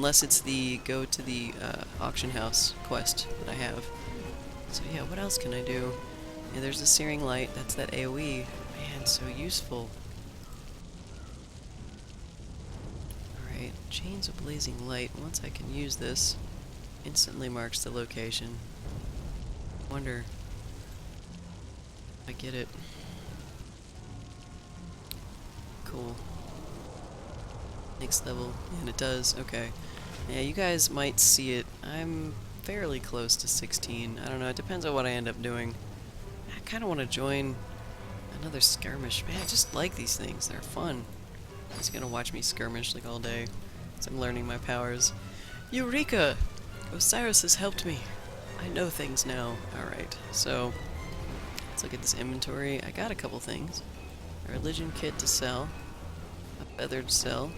unless it's the go to the auction house quest that I have. So yeah, what else can I do? Yeah, there's the Searing Light. That's that AoE. Man, so useful. Alright, Chains of Blazing Light. Once I can use this, instantly marks the location. Wonder if I get it. Cool. Next level, and it does. Okay. Yeah, you guys might see it. I'm fairly close to 16. I don't know, it depends on what I end up doing. I kind of want to join another skirmish. Man, I just like these things. They're fun. He's gonna watch me skirmish like all day as I'm learning my powers. Eureka! Osiris has helped me. I know things now. Alright, so let's look at this inventory. I got a couple things. A religion kit to sell. A feather to sell.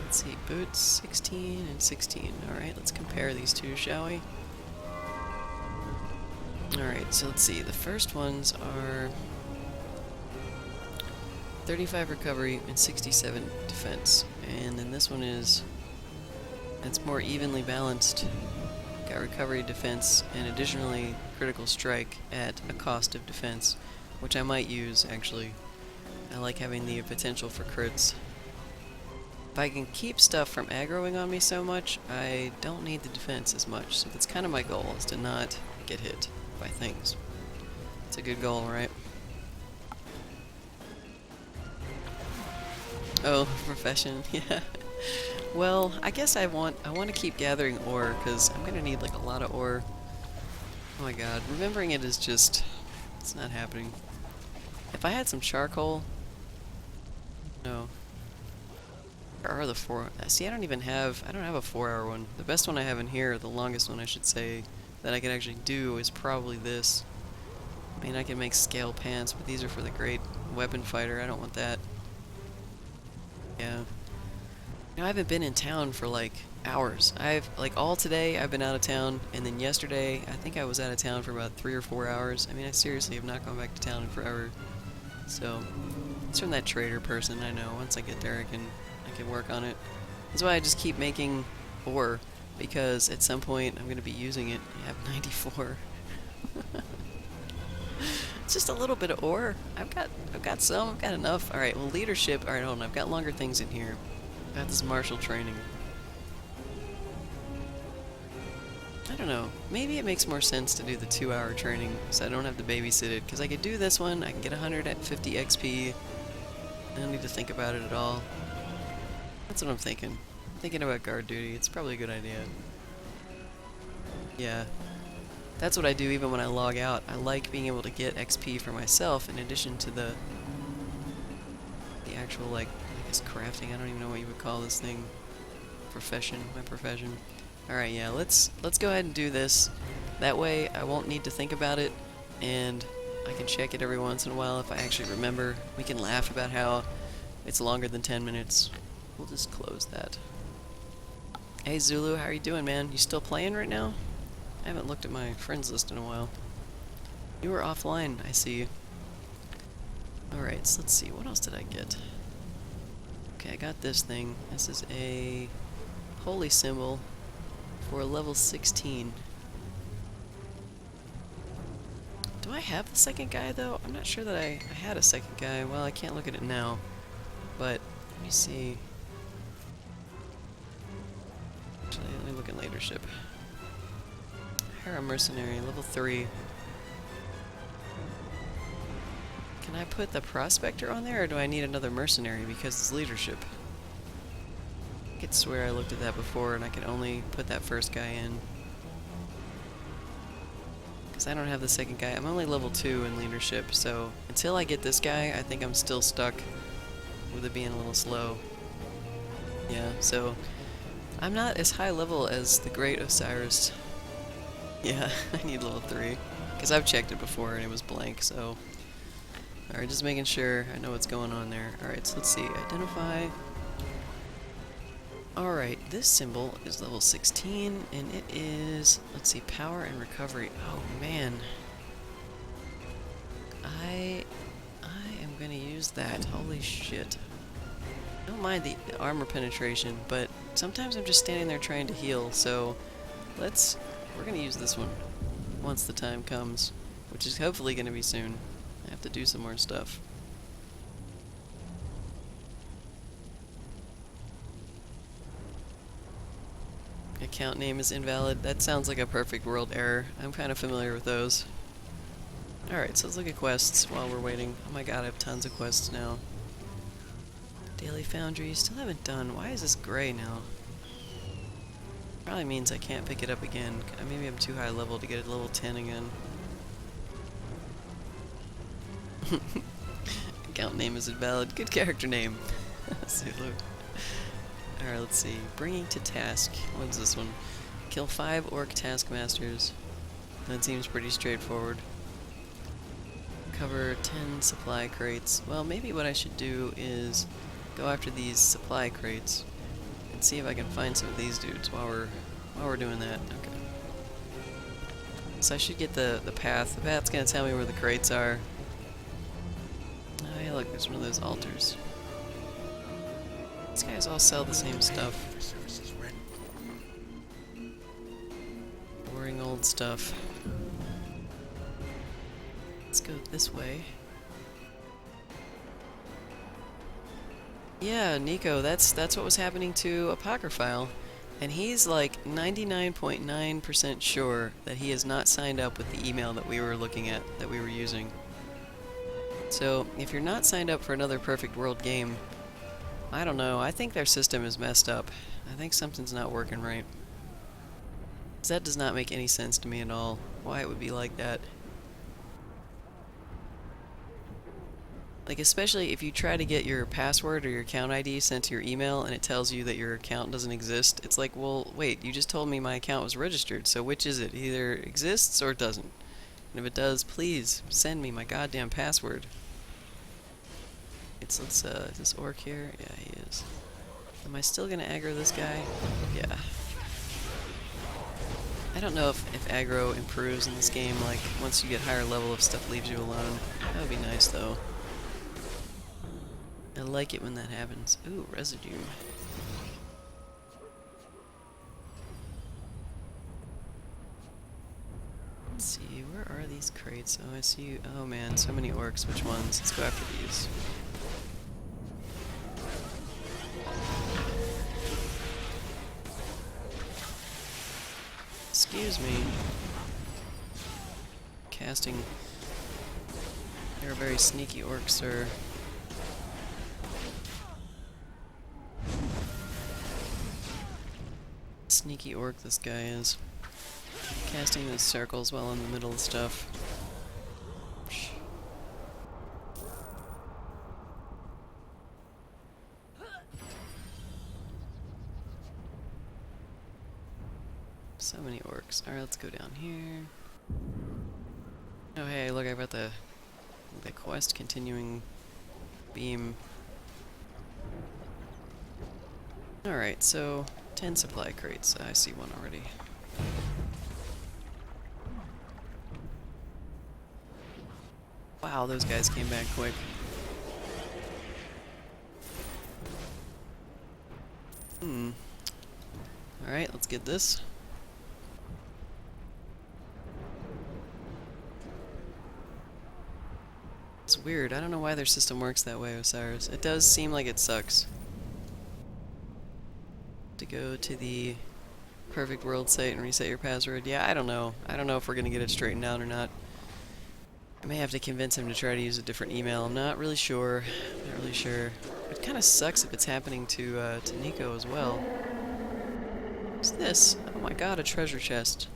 Let's see, boots 16 and 16. Alright, let's compare these two, shall we? Alright, so let's see. The first ones are 35 recovery and 67 defense. And then this one is, it's more evenly balanced. Got recovery, defense, and additionally critical strike at a cost of defense, which I might use actually. I like having the potential for crits. If I can keep stuff from aggroing on me so much, I don't need the defense as much. So that's kind of my goal, is to not get hit by things. It's a good goal, right? Oh, profession, yeah. Well, I guess I want to keep gathering ore, because I'm gonna need like a lot of ore. Oh my god, remembering it is just, it's not happening. If I had some charcoal, no. Where are the 4? See, I don't have a 4-hour one. The best one I have in here, the longest one I should say, that I can actually do is probably this. I mean, I can make scale pants, but these are for the great weapon fighter. I don't want that. Yeah. You know, I haven't been in town for like hours. All today I've been out of town, and then yesterday I think I was out of town for about 3 or 4 hours. I mean, I seriously have not gone back to town in forever. So, it's from that trader person, I know. Once I get there I can work on it. That's why I just keep making ore, because at some point I'm going to be using it. I have 94. It's just a little bit of ore. I've got enough. Alright, well, leadership. Alright, hold on. I've got longer things in here. I've got this martial training. I don't know. Maybe it makes more sense to do the 2-hour training so I don't have to babysit it. Because I could do this one, I can get 150 XP. I don't need to think about it at all. That's what I'm thinking. I'm thinking about guard duty. It's probably a good idea. Yeah. That's what I do even when I log out. I like being able to get XP for myself in addition to the actual, like, I guess crafting. I don't even know what you would call this thing. Profession. My profession. Alright, yeah, let's go ahead and do this. That way I won't need to think about it, and I can check it every once in a while if I actually remember. We can laugh about how it's longer than 10 minutes. We'll just close that. Hey Zulu, how are you doing, man? You still playing right now? I haven't looked at my friends list in a while. You were offline, I see. Alright, so let's see, what else did I get? Okay, I got this thing. This is a holy symbol for level 16. Do I have the second guy, though? I'm not sure that I had a second guy. Well, I can't look at it now. But, let me see. Actually, let me look at leadership. Hire a mercenary, level 3. Can I put the prospector on there, or do I need another mercenary because it's leadership? I could swear I looked at that before and I could only put that first guy in. Because I don't have the second guy. I'm only level 2 in leadership, so until I get this guy, I think I'm still stuck with it being a little slow. Yeah, so I'm not as high level as the great Osiris. Yeah, I need level 3. Because I've checked it before and it was blank, so... Alright, just making sure I know what's going on there. Alright, so let's see. Identify. Alright, this symbol is level 16, and it is... Let's see, power and recovery. Oh, man. I am going to use that. Holy shit. I don't mind the armor penetration, but sometimes I'm just standing there trying to heal, so we're gonna use this one once the time comes, which is hopefully gonna be soon. I have to do some more stuff. Account name is invalid. That sounds like a perfect world error. I'm kind of familiar with those. Alright, so let's look at quests while we're waiting. Oh my god, I have tons of quests now. Daily Foundry, still haven't done. Why is this gray now? Probably means I can't pick it up again. Maybe I'm too high level to get it level 10 again. Account name is invalid. Good character name. Zulu. Alright, let's see. Bringing to task. What's this one? Kill 5 orc taskmasters. That seems pretty straightforward. Cover 10 supply crates. Well, maybe what I should do is go after these supply crates and see if I can find some of these dudes while we're doing that. Okay. So I should get the path. The path's gonna tell me where the crates are. Oh yeah, look, there's one of those altars. These guys all sell the same stuff. Boring old stuff. Let's go this way. Yeah, Nico, that's what was happening to Apocryphile. And he's like 99.9% sure that he has not signed up with the email that we were looking at, that we were using. So, if you're not signed up for another Perfect World game, I don't know, I think their system is messed up. I think something's not working right. 'Cause that does not make any sense to me at all, why it would be like that. Like, especially if you try to get your password or your account ID sent to your email and it tells you that your account doesn't exist, it's like, well, wait, you just told me my account was registered, so which is it? It either exists or it doesn't. And if it does, please send me my goddamn password. Is this orc here? Yeah, he is. Am I still gonna aggro this guy? Yeah. I don't know if aggro improves in this game, like, once you get higher level if stuff leaves you alone. That would be nice, though. I like it when that happens. Ooh, residue. Let's see, where are these crates? Oh, I see. Oh man, so many orcs. Which ones? Let's go after these. Excuse me. Casting. You're a very sneaky orc, sir. Sneaky orc this guy is. Casting those circles while in the middle of stuff. So many orcs. Alright, let's go down here. Oh hey, look, I've got the quest continuing beam. Alright, so 10 supply crates. I see one already. Wow, those guys came back quick. Alright, let's get this. It's weird. I don't know why their system works that way, Osiris. It does seem like it sucks. To go to the Perfect World site and reset your password. Yeah, I don't know. I don't know if we're gonna get it straightened out or not. I may have to convince him to try to use a different email. I'm not really sure. Not really sure. It kind of sucks if it's happening to Nico as well. What's this? Oh my god, a treasure chest.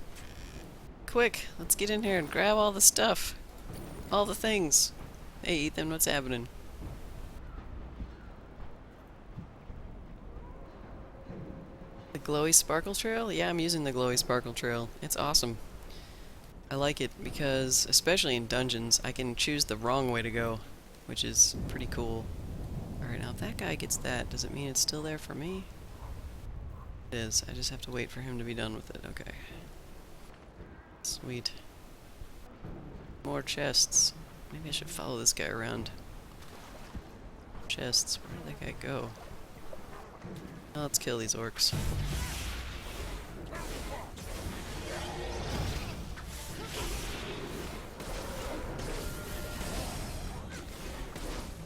Quick, let's get in here and grab all the stuff. All the things. Hey, Ethan, what's happening? The glowy sparkle trail? Yeah, I'm using the glowy sparkle trail. It's awesome. I like it because, especially in dungeons, I can choose the wrong way to go, which is pretty cool. Alright, now if that guy gets that, does it mean it's still there for me? It is. I just have to wait for him to be done with it. Okay. Sweet. More chests. Maybe I should follow this guy around. Chests. Where did that guy go? Now let's kill these orcs.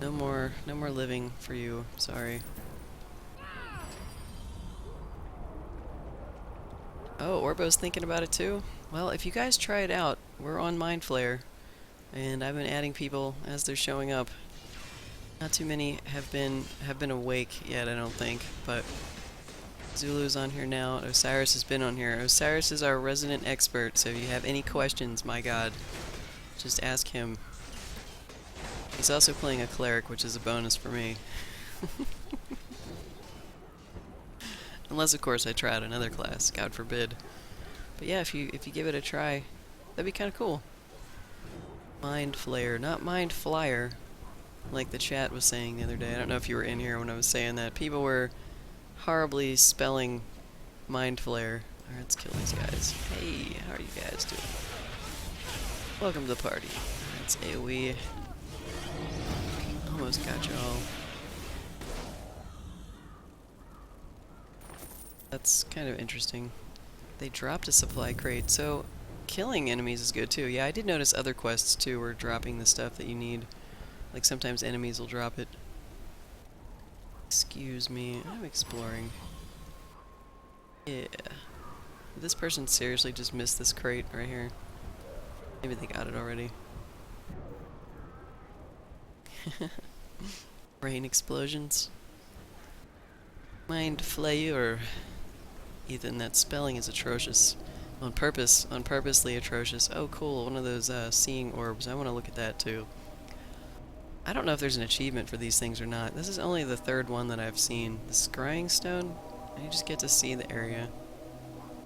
No more living for you. Sorry. Oh, Orbo's thinking about it too? Well, if you guys try it out, we're on Mindflayer, and I've been adding people as they're showing up. Not too many have been awake yet, I don't think, but Zulu's on here now. Osiris has been on here. Osiris is our resident expert, so if you have any questions, my god, just ask him. He's also playing a Cleric, which is a bonus for me. Unless, of course, I try out another class, God forbid. But yeah, if you give it a try, that'd be kind of cool. Mindflayer, not Mindflyer, like the chat was saying the other day. I don't know if you were in here when I was saying that. People were horribly spelling Mindflayer. Alright, let's kill these guys. Hey, how are you guys doing? Welcome to the party. That's AoE. Almost got y'all. That's kind of interesting. They dropped a supply crate, so killing enemies is good too. Yeah, I did notice other quests too were dropping the stuff that you need. Like sometimes enemies will drop it. Excuse me, I'm exploring. Yeah. Did this person seriously just missed this crate right here? Maybe they got it already. Brain explosions. Mindflayer. Ethan, that spelling is atrocious. On purpose, purposely atrocious. Oh cool, one of those seeing orbs. I want to look at that too. I don't know if there's an achievement for these things or not. This is only the third one that I've seen. The scrying stone? You just get to see the area.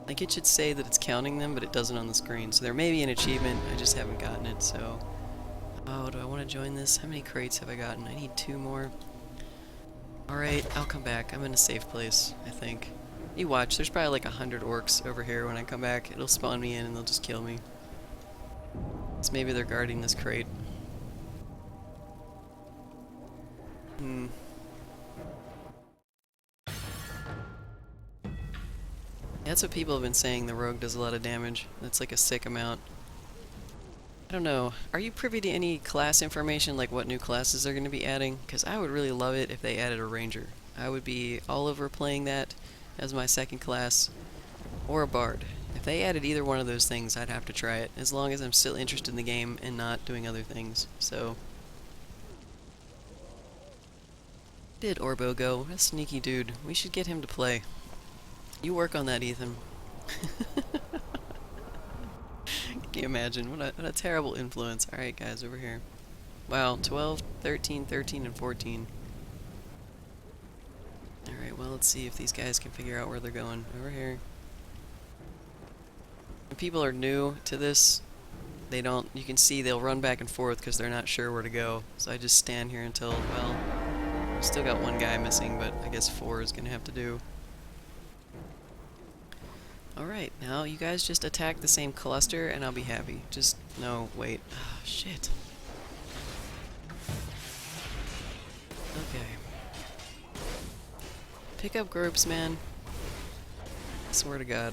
Like it should say that it's counting them, but it doesn't on the screen. So there may be an achievement, I just haven't gotten it, so... Oh, do I want to join this? How many crates have I gotten? I need 2 more. Alright, I'll come back. I'm in a safe place, I think. You watch, there's probably like 100 orcs over here when I come back. It'll spawn me in and they'll just kill me. So maybe they're guarding this crate. That's what people have been saying, the rogue does a lot of damage. That's like a sick amount. I don't know, are you privy to any class information, like what new classes they're going to be adding? Because I would really love it if they added a ranger. I would be all over playing that as my second class, or a bard. If they added either one of those things, I'd have to try it, as long as I'm still interested in the game and not doing other things, so... Did Orbo go? What a sneaky dude. We should get him to play. You work on that, Ethan. Can you imagine? What a terrible influence. Alright, guys, over here. Wow, 12, 13, 13, and 14. Alright, well, let's see if these guys can figure out where they're going. Over here. When people are new to this, they don't... You can see they'll run back and forth because they're not sure where to go. So I just stand here until, well... Still got 1 guy missing, but I guess 4 is gonna have to do. Alright, now you guys just attack the same cluster and I'll be happy. Just, no, wait. Oh, shit. Okay. Pick up groups, man. I swear to God.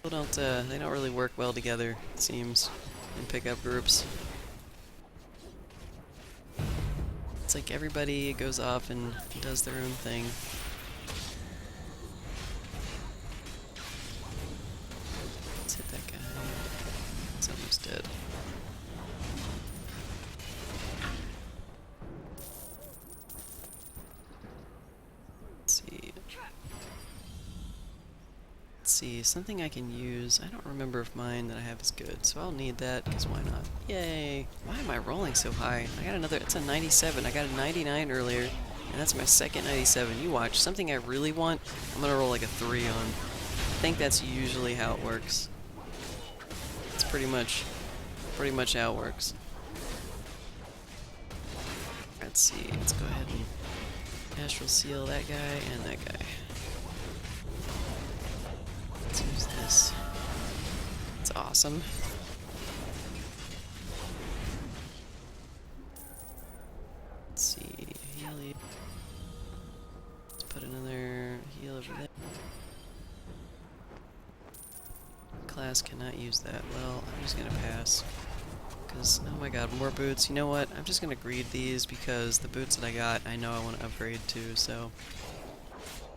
People don't, they don't really work well together, it seems, in pickup groups. It's like everybody goes off and does their own thing. Let's hit that guy. He's almost dead. Let's see. Let's see, something I can use. I don't remember if mine that I have is good, so I'll need that, because why not? Yay! Why am I rolling so high? I got another, it's a 97. I got a 99 earlier, and that's my second 97. You watch, something I really want, I'm gonna roll like a 3 on. I think that's usually how it works. It's pretty much how it works. Let's see, let's go ahead and Astral Seal that guy and that guy. Let's use this. It's awesome. Let's see, heal you. Class cannot use that. Well, I'm just gonna pass. Because, oh my god, more boots. You know what? I'm just gonna greed these because the boots that I got, I know I want to upgrade to, so...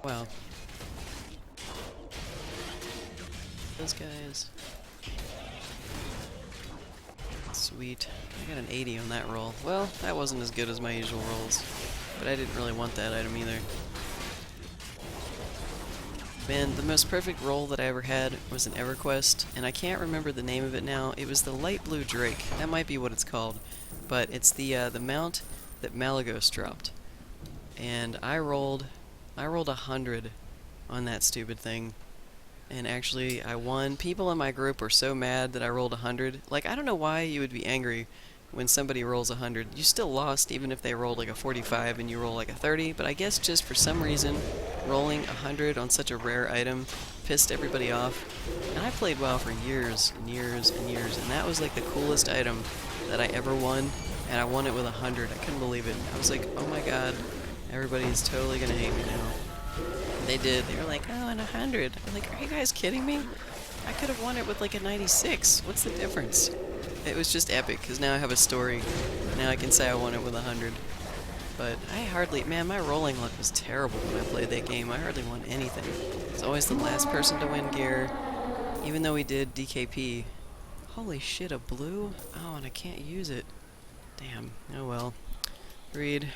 Wow. Those guys. Sweet. I got an 80 on that roll. Well, that wasn't as good as my usual rolls. But I didn't really want that item either. Man, the most perfect roll that I ever had was an EverQuest, and I can't remember the name of it now. It was the light blue Drake. That might be what it's called. But it's the mount that Malagos dropped. And I rolled 100 on that stupid thing. And actually, I won. People in my group were so mad that I rolled 100. Like, I don't know why you would be angry when somebody rolls 100. You still lost even if they rolled like a 45 and you roll like a 30, but I guess just for some reason, rolling 100 on such a rare item pissed everybody off. And I played WoW for years and years and years, and that was like the coolest item that I ever won, and I won it with 100. I couldn't believe it. I was like, oh my god, everybody's totally gonna hate me now. And they did. They were like, oh, and 100. I'm like, are you guys kidding me? I could have won it with like a 96. What's the difference? It was just epic, because now I have a story. Now I can say I won it with 100. But I hardly... Man, my rolling luck was terrible when I played that game. I hardly won anything. I was always the last person to win gear, even though we did DKP. Holy shit, a blue? Oh, and I can't use it. Damn. Oh well. Read.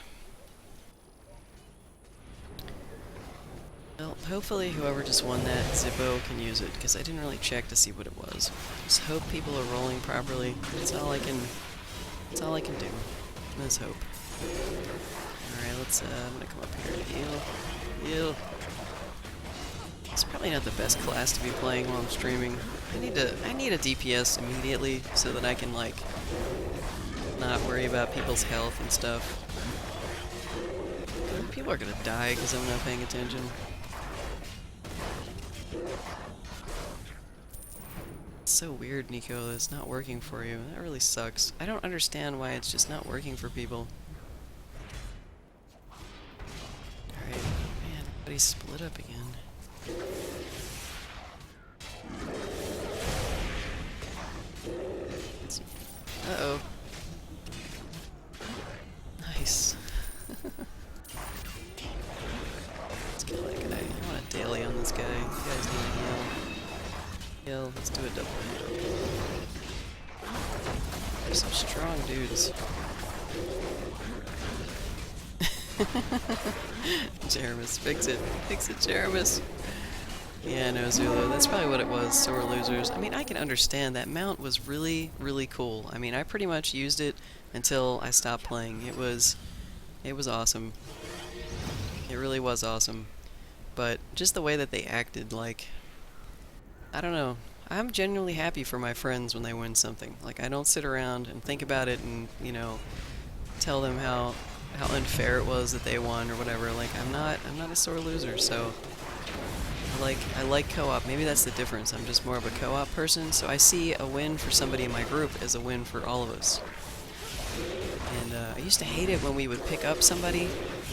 Well, hopefully whoever just won that Zippo can use it, because I didn't really check to see what it was. Just hope people are rolling properly. That's all I can do. Let's hope. Alright, let's I'm gonna come up here and heal. It's probably not the best class to be playing while I'm streaming. I need a DPS immediately so that I can like not worry about people's health and stuff. People are gonna die because I'm not paying attention. It's so weird, Nico, that it's not working for you. That really sucks. I don't understand why it's just not working for people. Alright, man, everybody's split up again. Uh-oh. Nice. Let's kill that guy. I want a daily on this guy. You guys need a heal. Heal. Let's do a double heal. There's some strong dudes. Jeremus, fix it. Fix it, Jeremus. Yeah, no, Zulu. That's probably what it was. Sore losers. I mean, I can understand that mount was really, really cool. I mean, I pretty much used it until I stopped playing. It was awesome. It really was awesome. But just the way that they acted, like, I don't know. I'm genuinely happy for my friends when they win something. Like, I don't sit around and think about it and, you know, tell them how unfair it was that they won or whatever. Like, I'm not a sore loser, so I like co-op. Maybe that's the difference. I'm just more of a co-op person, so I see a win for somebody in my group as a win for all of us. And I used to hate it when we would pick up somebody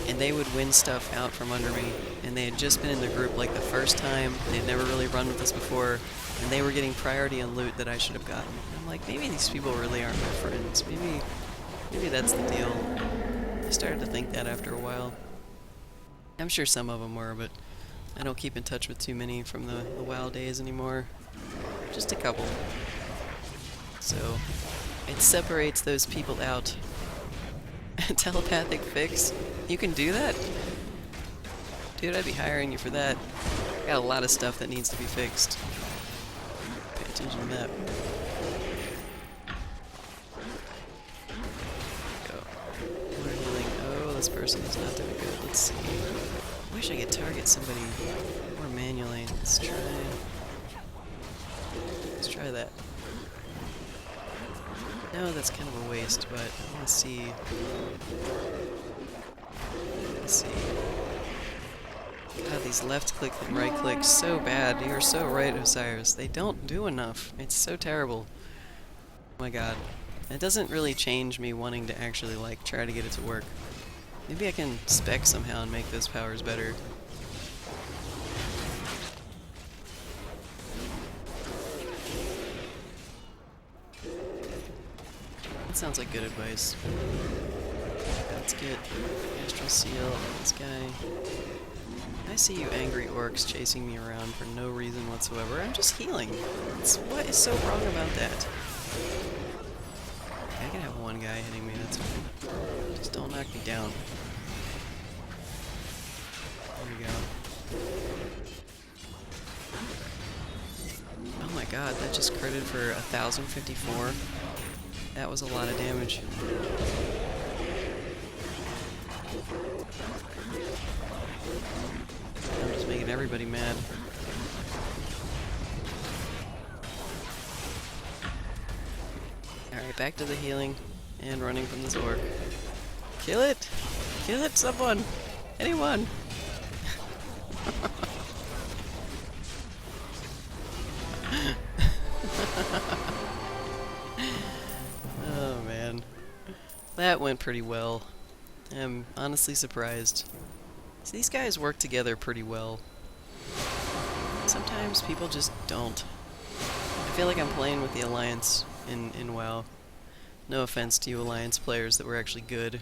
and they would win stuff out from under me, and they had just been in the group like the first time, they had never really run with us before, and they were getting priority on loot that I should have gotten. And I'm like, maybe these people really aren't my friends. Maybe that's the deal. I started to think that after a while. I'm sure some of them were, but I don't keep in touch with too many from the WoW days anymore. Just a couple. So it separates those people out. Telepathic fix? You can do that? Dude, I'd be hiring you for that. I got a lot of stuff that needs to be fixed. Pay attention to that. Go. More healing. Oh, this person is not doing good. Let's see. I wish I could target somebody more manually. Let's try that. No, that's kind of a waste, but I want to see. Let's see. God, these left click and right click so bad. You're so right, Osiris. They don't do enough. It's so terrible. Oh my god. It doesn't really change me wanting to actually, like, try to get it to work. Maybe I can spec somehow and make those powers better. That sounds like good advice. Let's get Astral Seal on this guy. I see you angry orcs chasing me around for no reason whatsoever. I'm just healing. What is so wrong about that? I can have one guy hitting me, that's fine. Just don't knock me down. There we go. Oh my god, that just critted for 1054. That was a lot of damage. I'm just making everybody mad. Alright, back to the healing and running from this orc. Kill it! Kill it, someone! Anyone! Oh man. That went pretty well. I'm honestly surprised. So these guys work together pretty well. Sometimes people just don't. I feel like I'm playing with the Alliance in WoW. No offense to you Alliance players that were actually good.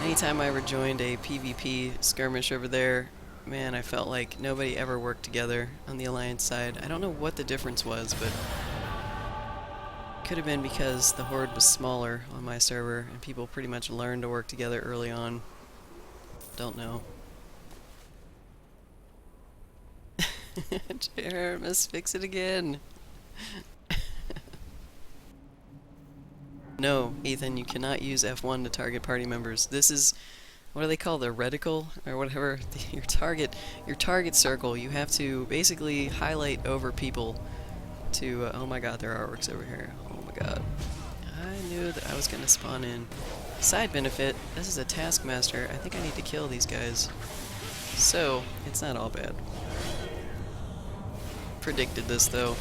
Anytime I ever joined a PvP skirmish over there, man, I felt like nobody ever worked together on the Alliance side. I don't know what the difference was, but it could have been because the Horde was smaller on my server and people pretty much learned to work together early on. Don't know. Jeremy, fix it again. No, Ethan, you cannot use F1 to target party members. This is, what do they call the reticle or whatever? Your target circle. You have to basically highlight over people to. Oh my God, there are orcs over here. Oh my God, I knew that I was gonna spawn in. Side benefit: this is a taskmaster. I think I need to kill these guys, so it's not all bad. Predicted this though.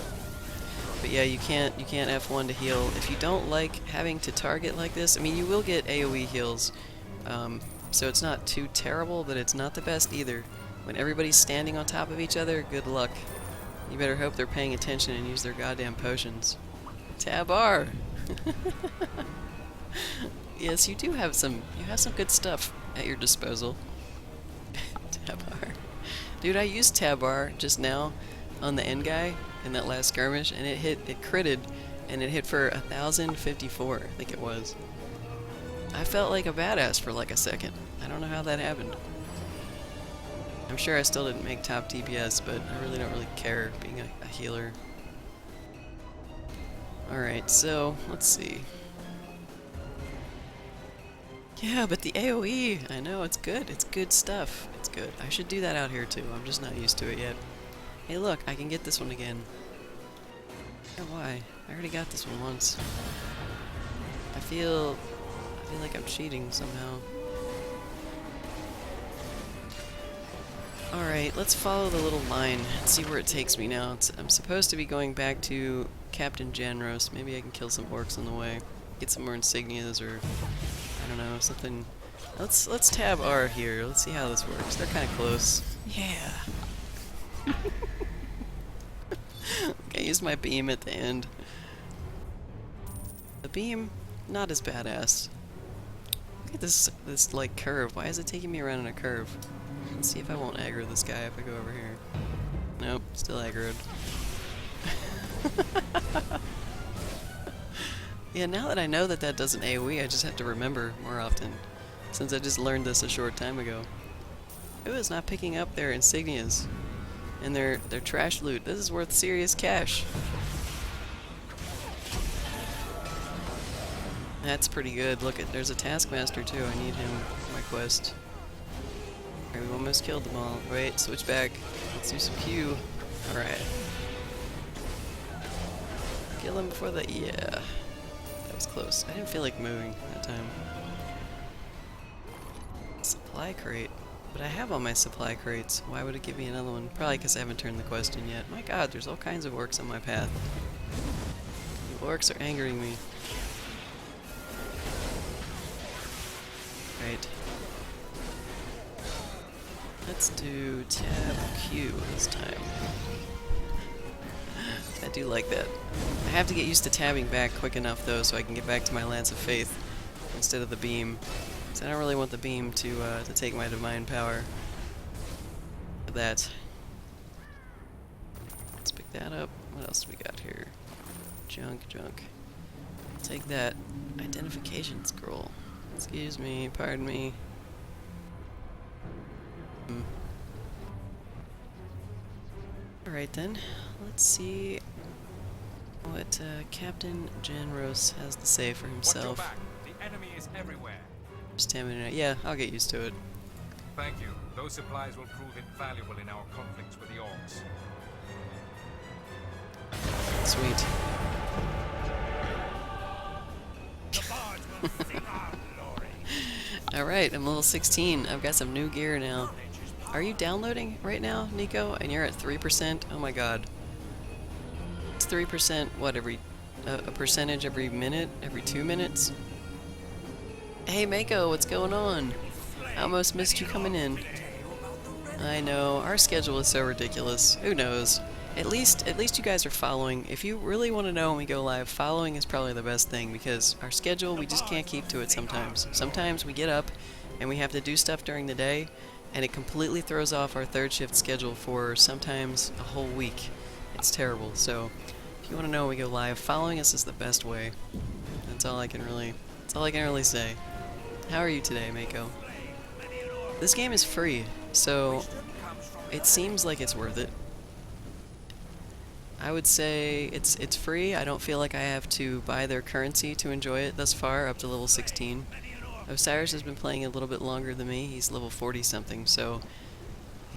But yeah, you can't F1 to heal. If you don't like having to target like this, I mean, you will get AoE heals, so it's not too terrible, but it's not the best either. When everybody's standing on top of each other, good luck. You better hope they're paying attention and use their goddamn potions. Tab R! Yes, you do have some, good stuff at your disposal. Tab R. Dude, I used Tab R just now on the end guy in that last skirmish, and it critted, and it hit for 1054, I think it was. I felt like a badass for like a second. I don't know how that happened. I'm sure I still didn't make top DPS, but I really don't care being a healer. Alright, so, let's see. Yeah, but the AoE, I know, it's good. It's good stuff. It's good. I should do that out here too. I'm just not used to it yet. Hey look, I can get this one again. Oh, why? I already got this one once. I feel like I'm cheating somehow. Alright, let's follow the little line and see where it takes me now. I'm supposed to be going back to Captain Janros. Maybe I can kill some orcs on the way. Get some more insignias or, I don't know, something. Let's tab R here. Let's see how this works. They're kind of close. Yeah. I used my beam at the end. The beam, not as badass. Look at this like curve. Why is it taking me around in a curve? Let's see if I won't aggro this guy if I go over here. Nope, still aggroed. Yeah, now that I know that that does an AoE, I just have to remember more often, since I just learned this a short time ago. Ooh, it's not picking up their insignias and their trash loot. This is worth serious cash. That's pretty good. Look, there's a taskmaster too. I need him for my quest. Alright, we almost killed them all. Wait, switch back. Let's do some Q. Alright. Kill him before the... yeah. That was close. I didn't feel like moving that time. Supply crate. But I have all my supply crates. Why would it give me another one? Probably because I haven't turned the quest in yet. My god, there's all kinds of orcs on my path. The orcs are angering me. Right. Let's do tab Q this time. That do like that. I have to get used to tabbing back quick enough, though, so I can get back to my Lance of Faith instead of the beam. So I don't really want the beam to take my divine power. That. Let's pick that up. What else do we got here? Junk. Take that. Identification scroll. Excuse me, pardon me. Alright then, let's see what Captain Janros has to say for himself. Watch your back. The enemy is everywhere. Stamina, yeah, I'll get used to it. Thank you. Those supplies will prove invaluable in our conflicts with the orcs. Sweet. Alright, I'm level 16. I've got some new gear now. Are you downloading right now, Nico? And you're at 3%? Oh my god. It's 3%, what, every... a percentage every minute? Every 2 minutes? Hey, Mako, what's going on? I almost missed you coming in. I know, our schedule is so ridiculous. Who knows? At least you guys are following. If you really want to know when we go live, following is probably the best thing, because our schedule, we just can't keep to it sometimes. Sometimes we get up and we have to do stuff during the day, and it completely throws off our third shift schedule for sometimes a whole week. It's terrible. So if you want to know when we go live, following us is the best way. That's all I can really say. How are you today, Mako? This game is free, so it seems like it's worth it. I would say it's free. I don't feel like I have to buy their currency to enjoy it thus far, up to level 16. Osiris has been playing a little bit longer than me. He's level 40 something, so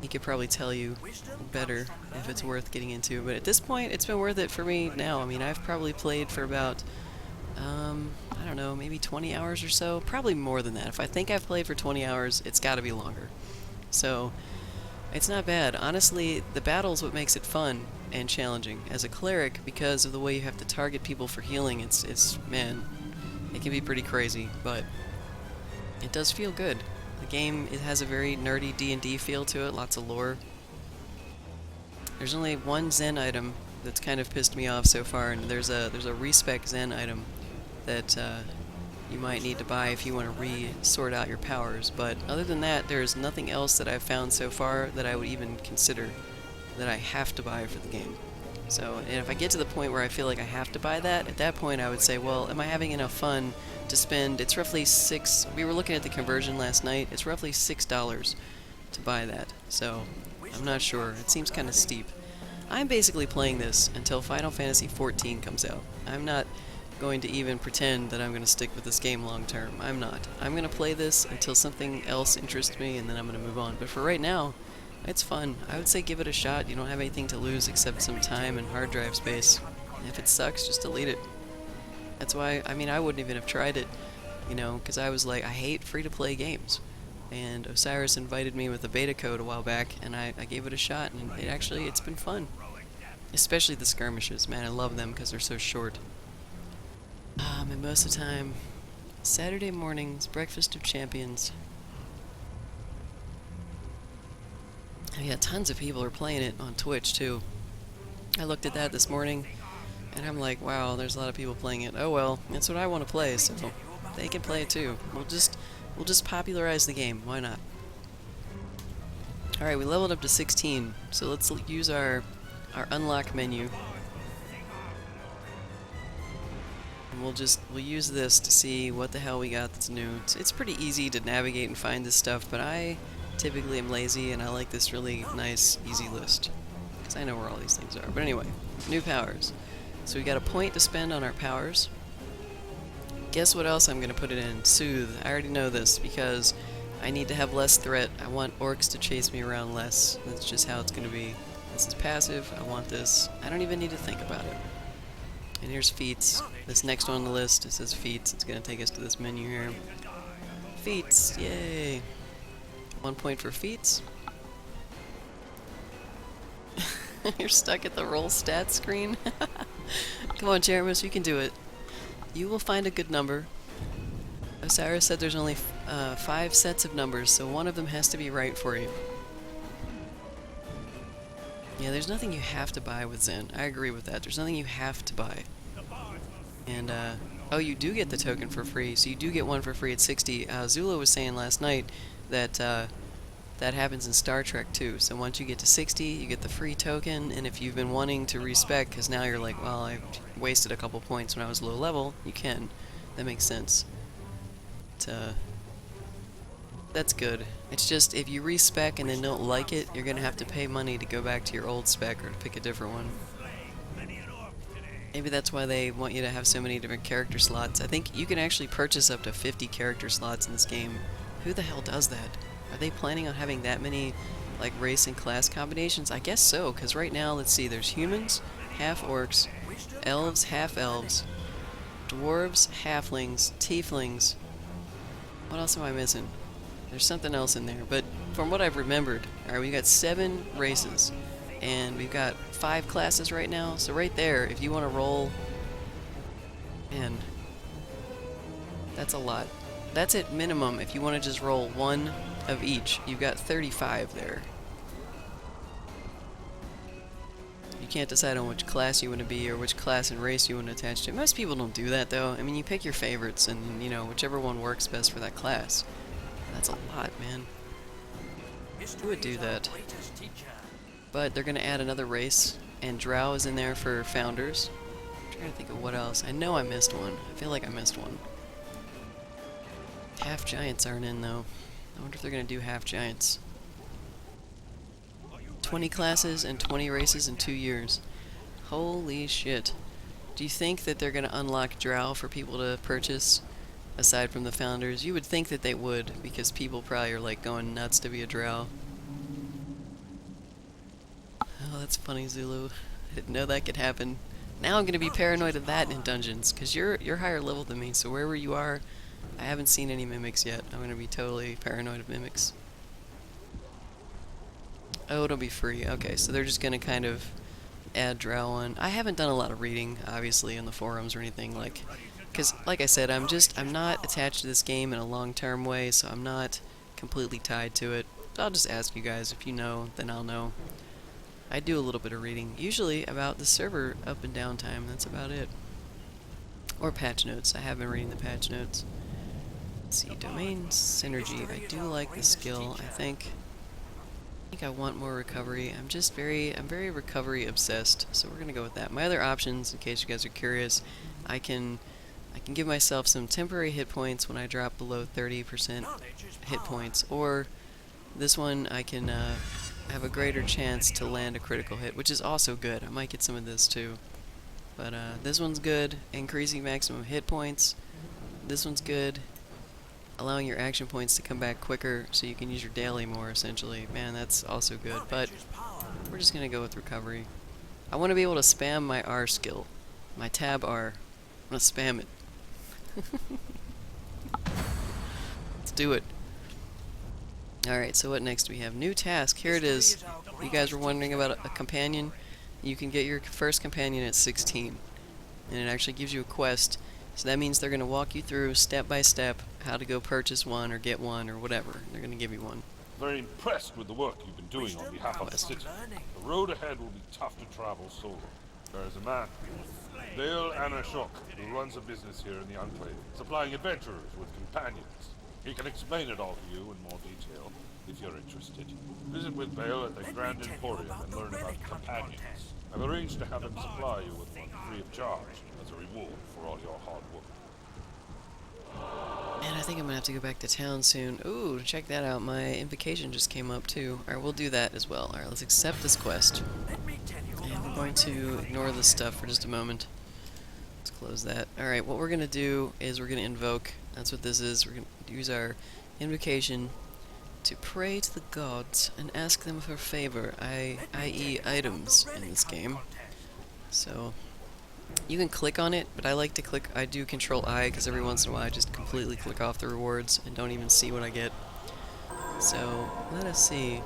he could probably tell you better if it's worth getting into. But at this point, it's been worth it for me now. I mean, I've probably played for about, I don't know, maybe 20 hours or so. Probably more than that. If I think I've played for 20 hours, it's got to be longer. So it's not bad. Honestly, the battle's what makes it fun and challenging. As a cleric, because of the way you have to target people for healing, it's man, it can be pretty crazy, but it does feel good. The game, it has a very nerdy D&D feel to it, lots of lore. There's only one Zen item that's kind of pissed me off so far, and there's a respec Zen item that you might need to buy if you want to re-sort out your powers, but other than that, there's nothing else that I've found so far that I would even consider that I have to buy for the game. So, and if I get to the point where I feel like I have to buy that, at that point I would say, well, am I having enough fun to spend, it's roughly we were looking at the conversion last night, it's roughly $6 to buy that, so I'm not sure, it seems kind of steep. I'm basically playing this until Final Fantasy XIV comes out. I'm not going to even pretend that I'm going to stick with this game long term. I'm not. I'm going to play this until something else interests me, and then I'm going to move on. But for right now, it's fun. I would say give it a shot. You don't have anything to lose except some time and hard drive space. If it sucks, just delete it. That's why, I mean, I wouldn't even have tried it, you know, because I was like, I hate free-to-play games. And Osiris invited me with a beta code a while back, and I gave it a shot, and it's been fun. Especially the skirmishes, man, I love them because they're so short. And most of the time, Saturday mornings, Breakfast of Champions. Yeah, tons of people are playing it on Twitch, too. I looked at that this morning, and I'm like, wow, there's a lot of people playing it. Oh well, that's what I want to play, so they can play it too. We'll just popularize the game, why not? Alright, we leveled up to 16, so let's use our unlock menu. And we'll use this to see what the hell we got that's new. It's pretty easy to navigate and find this stuff, but I typically am lazy, and I like this really nice, easy list. Because I know where all these things are. But anyway, new powers. So we got a point to spend on our powers. Guess what else I'm going to put it in? Soothe. I already know this, because I need to have less threat. I want orcs to chase me around less. That's just how it's going to be. This is passive. I want this. I don't even need to think about it. And here's feats. This next one on the list, it says feats. It's going to take us to this menu here. Feats. Yay. 1 point for feats. You're stuck at the roll stats screen. Come on, Jeremus, you can do it. You will find a good number. Osiris said there's only 5 sets of numbers, so one of them has to be right for you. Yeah, there's nothing you have to buy with Zen. I agree with that. There's nothing you have to buy. And, oh, you do get the token for free, so you do get one for free at 60. Zula was saying last night that, that happens in Star Trek too. So once you get to 60, you get the free token, and if you've been wanting to respec, because now you're like, well, I wasted a couple points when I was low level, you can. That makes sense. That's good. It's just, if you respec and then don't like it, you're going to have to pay money to go back to your old spec or to pick a different one. Maybe that's why they want you to have so many different character slots. I think you can actually purchase up to 50 character slots in this game. Who the hell does that? Are they planning on having that many, like, race and class combinations? I guess so, because right now, let's see, there's humans, half-orcs, elves, half-elves, dwarves, halflings, tieflings. What else am I missing? There's something else in there, but from what I've remembered, alright, we got 7 races, and we've got 5 classes right now, so right there, if you want to roll, man, that's a lot. That's at minimum if you want to just roll one of each. You've got 35 there. You can't decide on which class you want to be or which class and race you want to attach to. Most people don't do that, though. I mean, you pick your favorites and, you know, whichever one works best for that class. That's a lot, man. Who would do that? But they're going to add another race, and Drow is in there for founders. I'm trying to think of what else. I know I missed one. I feel like I missed one. Half Giants aren't in, though. I wonder if they're going to do Half Giants. 20 classes and 20 races in 2 years. Holy shit. Do you think that they're going to unlock Drow for people to purchase, aside from the founders? You would think that they would, because people probably are, like, going nuts to be a Drow. Oh, that's funny, Zulu. I didn't know that could happen. Now I'm going to be paranoid of that in dungeons, because you're higher level than me, so wherever you are, I haven't seen any mimics yet. I'm going to be totally paranoid of mimics. Oh, it'll be free. Okay, so they're just going to kind of add Drow on. I haven't done a lot of reading, obviously, in the forums or anything, like, because, like I said, I'm not attached to this game in a long-term way, so I'm not completely tied to it. I'll just ask you guys. If you know, then I'll know. I do a little bit of reading, usually about the server up and down time. That's about it. Or patch notes. I have been reading the patch notes. Let's see, domain synergy. I do like the skill. I think I want more recovery. I'm very recovery obsessed, so we're gonna go with that. My other options, in case you guys are curious, I can give myself some temporary hit points when I drop below 30% hit points, or this one I can have a greater chance to land a critical hit, which is also good. I might get some of this too. But this one's good, increasing maximum hit points. This one's good, allowing your action points to come back quicker so you can use your daily more, essentially. Man, that's also good, but we're just going to go with recovery. I want to be able to spam my R skill, my tab R. I'm going to spam it. Let's do it. Alright, so what next? We have new task. Here it is. You guys were wondering about a companion. You can get your first companion at 16. And it actually gives you a quest. So that means they're going to walk you through, step by step, how to go purchase one or get one or whatever. They're going to give you one. Very impressed with the work you've been doing on behalf of the city. The road ahead will be tough to travel solo. There is a man, Dale Anashok, who runs a business here in the Enclave, supplying adventurers with companions. He can explain it all to you in more detail, if you're interested. Visit with Bale at the Grand Emporium and learn about companions. I've arranged to have him supply you with one free of charge, as a reward for all your hard work. And I think I'm going to have to go back to town soon. Ooh, check that out. My invocation just came up, too. Alright, we'll do that as well. Alright, let's accept this quest. And we're going to ignore this stuff for just a moment. Let's close that. Alright, what we're going to do is we're going to invoke. That's what this is. We're going to use our invocation to pray to the gods and ask them for favor, i.e. items in this game. So, you can click on it, but I like to click, I do Control I, because every once in a while I just completely click off the rewards and don't even see what I get. So, let us see.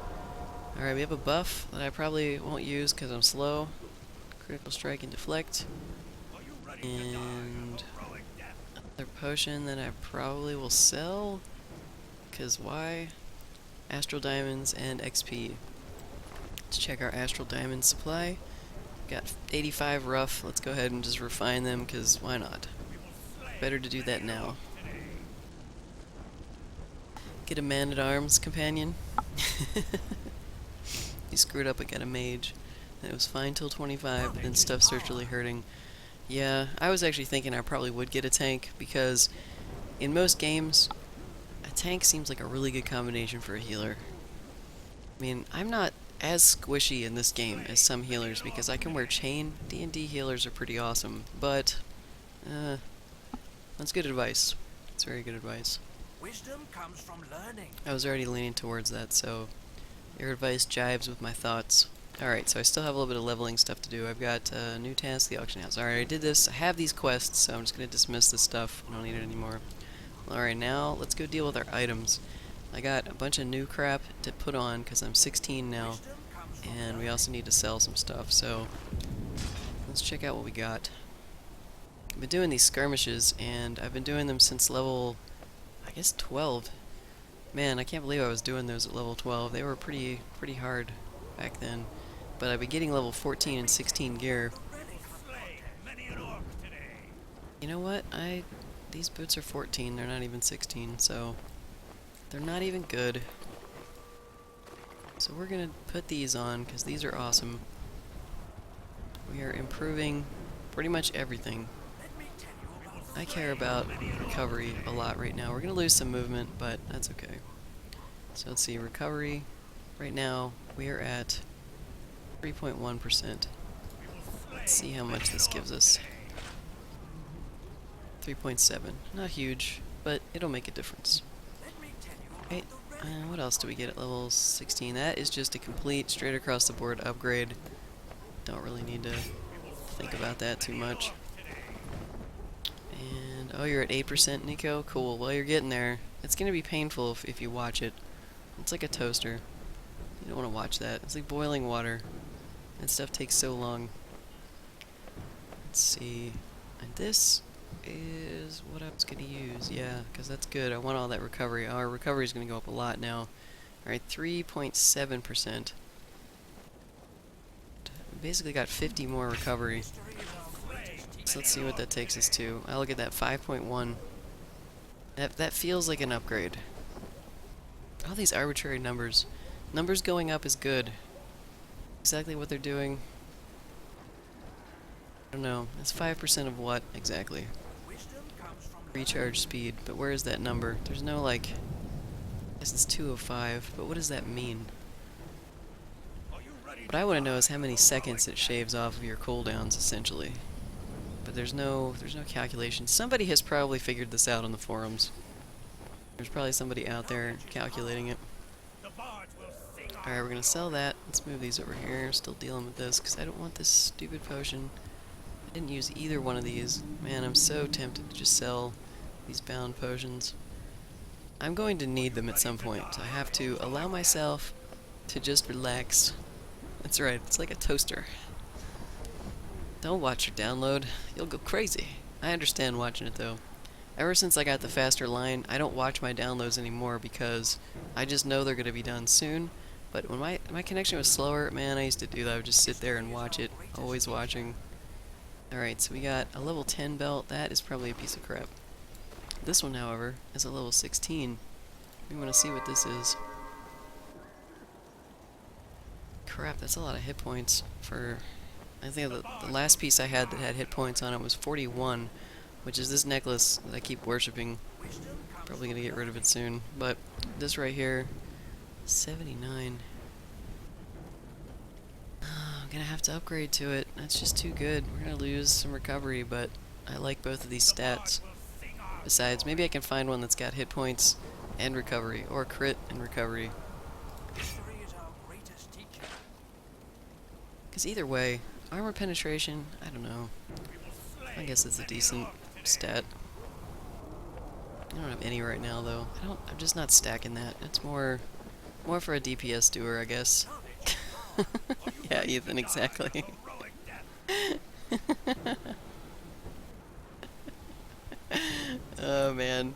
Alright, we have a buff that I probably won't use because I'm slow. Critical strike and deflect. And another potion that I probably will sell, because why? Astral Diamonds and XP. Let's check our Astral Diamond supply. Got 85 rough. Let's go ahead and just refine them, because why not? Better to do that now. Get a man-at-arms companion. You screwed up, I got a mage. And it was fine till 25, but then stuff starts really hurting. Yeah, I was actually thinking I probably would get a tank, because in most games, a tank seems like a really good combination for a healer. I mean, I'm not as squishy in this game as some healers, because I can wear chain. D&D healers are pretty awesome, but that's good advice. It's very good advice. Wisdom comes from learning. I was already leaning towards that, so your advice jives with my thoughts. Alright, so I still have a little bit of leveling stuff to do. I've got a new task, the auction house. Alright, I did this. I have these quests, so I'm just going to dismiss this stuff. I don't need it anymore. Alright, now let's go deal with our items. I got a bunch of new crap to put on, because I'm 16 now, and we also need to sell some stuff, so let's check out what we got. I've been doing these skirmishes, and I've been doing them since level, I guess, 12. Man, I can't believe I was doing those at level 12. They were pretty hard back then. But I've been getting level 14 and 16 gear. You know what? These boots are 14. They're not even 16, so they're not even good. So we're gonna put these on, because these are awesome. We are improving pretty much everything. I care about recovery a lot right now. We're going to lose some movement, but that's okay. So let's see, recovery. Right now, we are at 3.1%. Let's see how much this gives us. 3.7. Not huge, but it'll make a difference. Okay, what else do we get at level 16? That is just a complete, straight across the board upgrade. Don't really need to think about that too much. And, oh, you're at 8%, Nico? Cool. Well, you're getting there. It's going to be painful if you watch it. It's like a toaster. You don't want to watch that. It's like boiling water. That stuff takes so long. Let's see. And this is what I was going to use. Yeah, because that's good. I want all that recovery. Our recovery is going to go up a lot now. Alright, 3.7%. Basically got 50 more recovery. So let's see what that takes us to. I look at that 5.1. That feels like an upgrade. All these arbitrary numbers. Numbers going up is good. Exactly what they're doing. I don't know. It's 5% of what exactly? Recharge speed. But where is that number? There's no like. I guess it's 2 of 5. But what does that mean? What I want to know is how many seconds it shaves off of your cooldowns, essentially. But there's no calculation. Somebody has probably figured this out on the forums. There's probably somebody out there calculating it. Alright, we're gonna sell that. Let's move these over here. Still dealing with this, because I don't want this stupid potion. I didn't use either one of these. Man, I'm so tempted to just sell these bound potions. I'm going to need them at some point. I have to allow myself to just relax. That's right, it's like a toaster. Don't watch your download. You'll go crazy. I understand watching it, though. Ever since I got the faster line, I don't watch my downloads anymore because I just know they're going to be done soon. But when my connection was slower, man, I used to do that. I would just sit there and watch it. Always watching. Alright, so we got a level 10 belt. That is probably a piece of crap. This one, however, is a level 16. We want to see what this is. Crap, that's a lot of hit points for... I think the last piece I had that had hit points on it was 41, which is this necklace that I keep worshipping. Probably gonna get rid of it soon. But this right here, 79. I'm gonna have to upgrade to it. That's just too good. We're gonna lose some recovery, but I like both of these stats. Besides, maybe I can find one that's got hit points and recovery, or crit and recovery. Because either way, armor penetration, I don't know. I guess it's a decent stat. I don't have any right now, though. I'm just not stacking that. It's more for a DPS doer, I guess. Yeah, Ethan, exactly. Oh, man.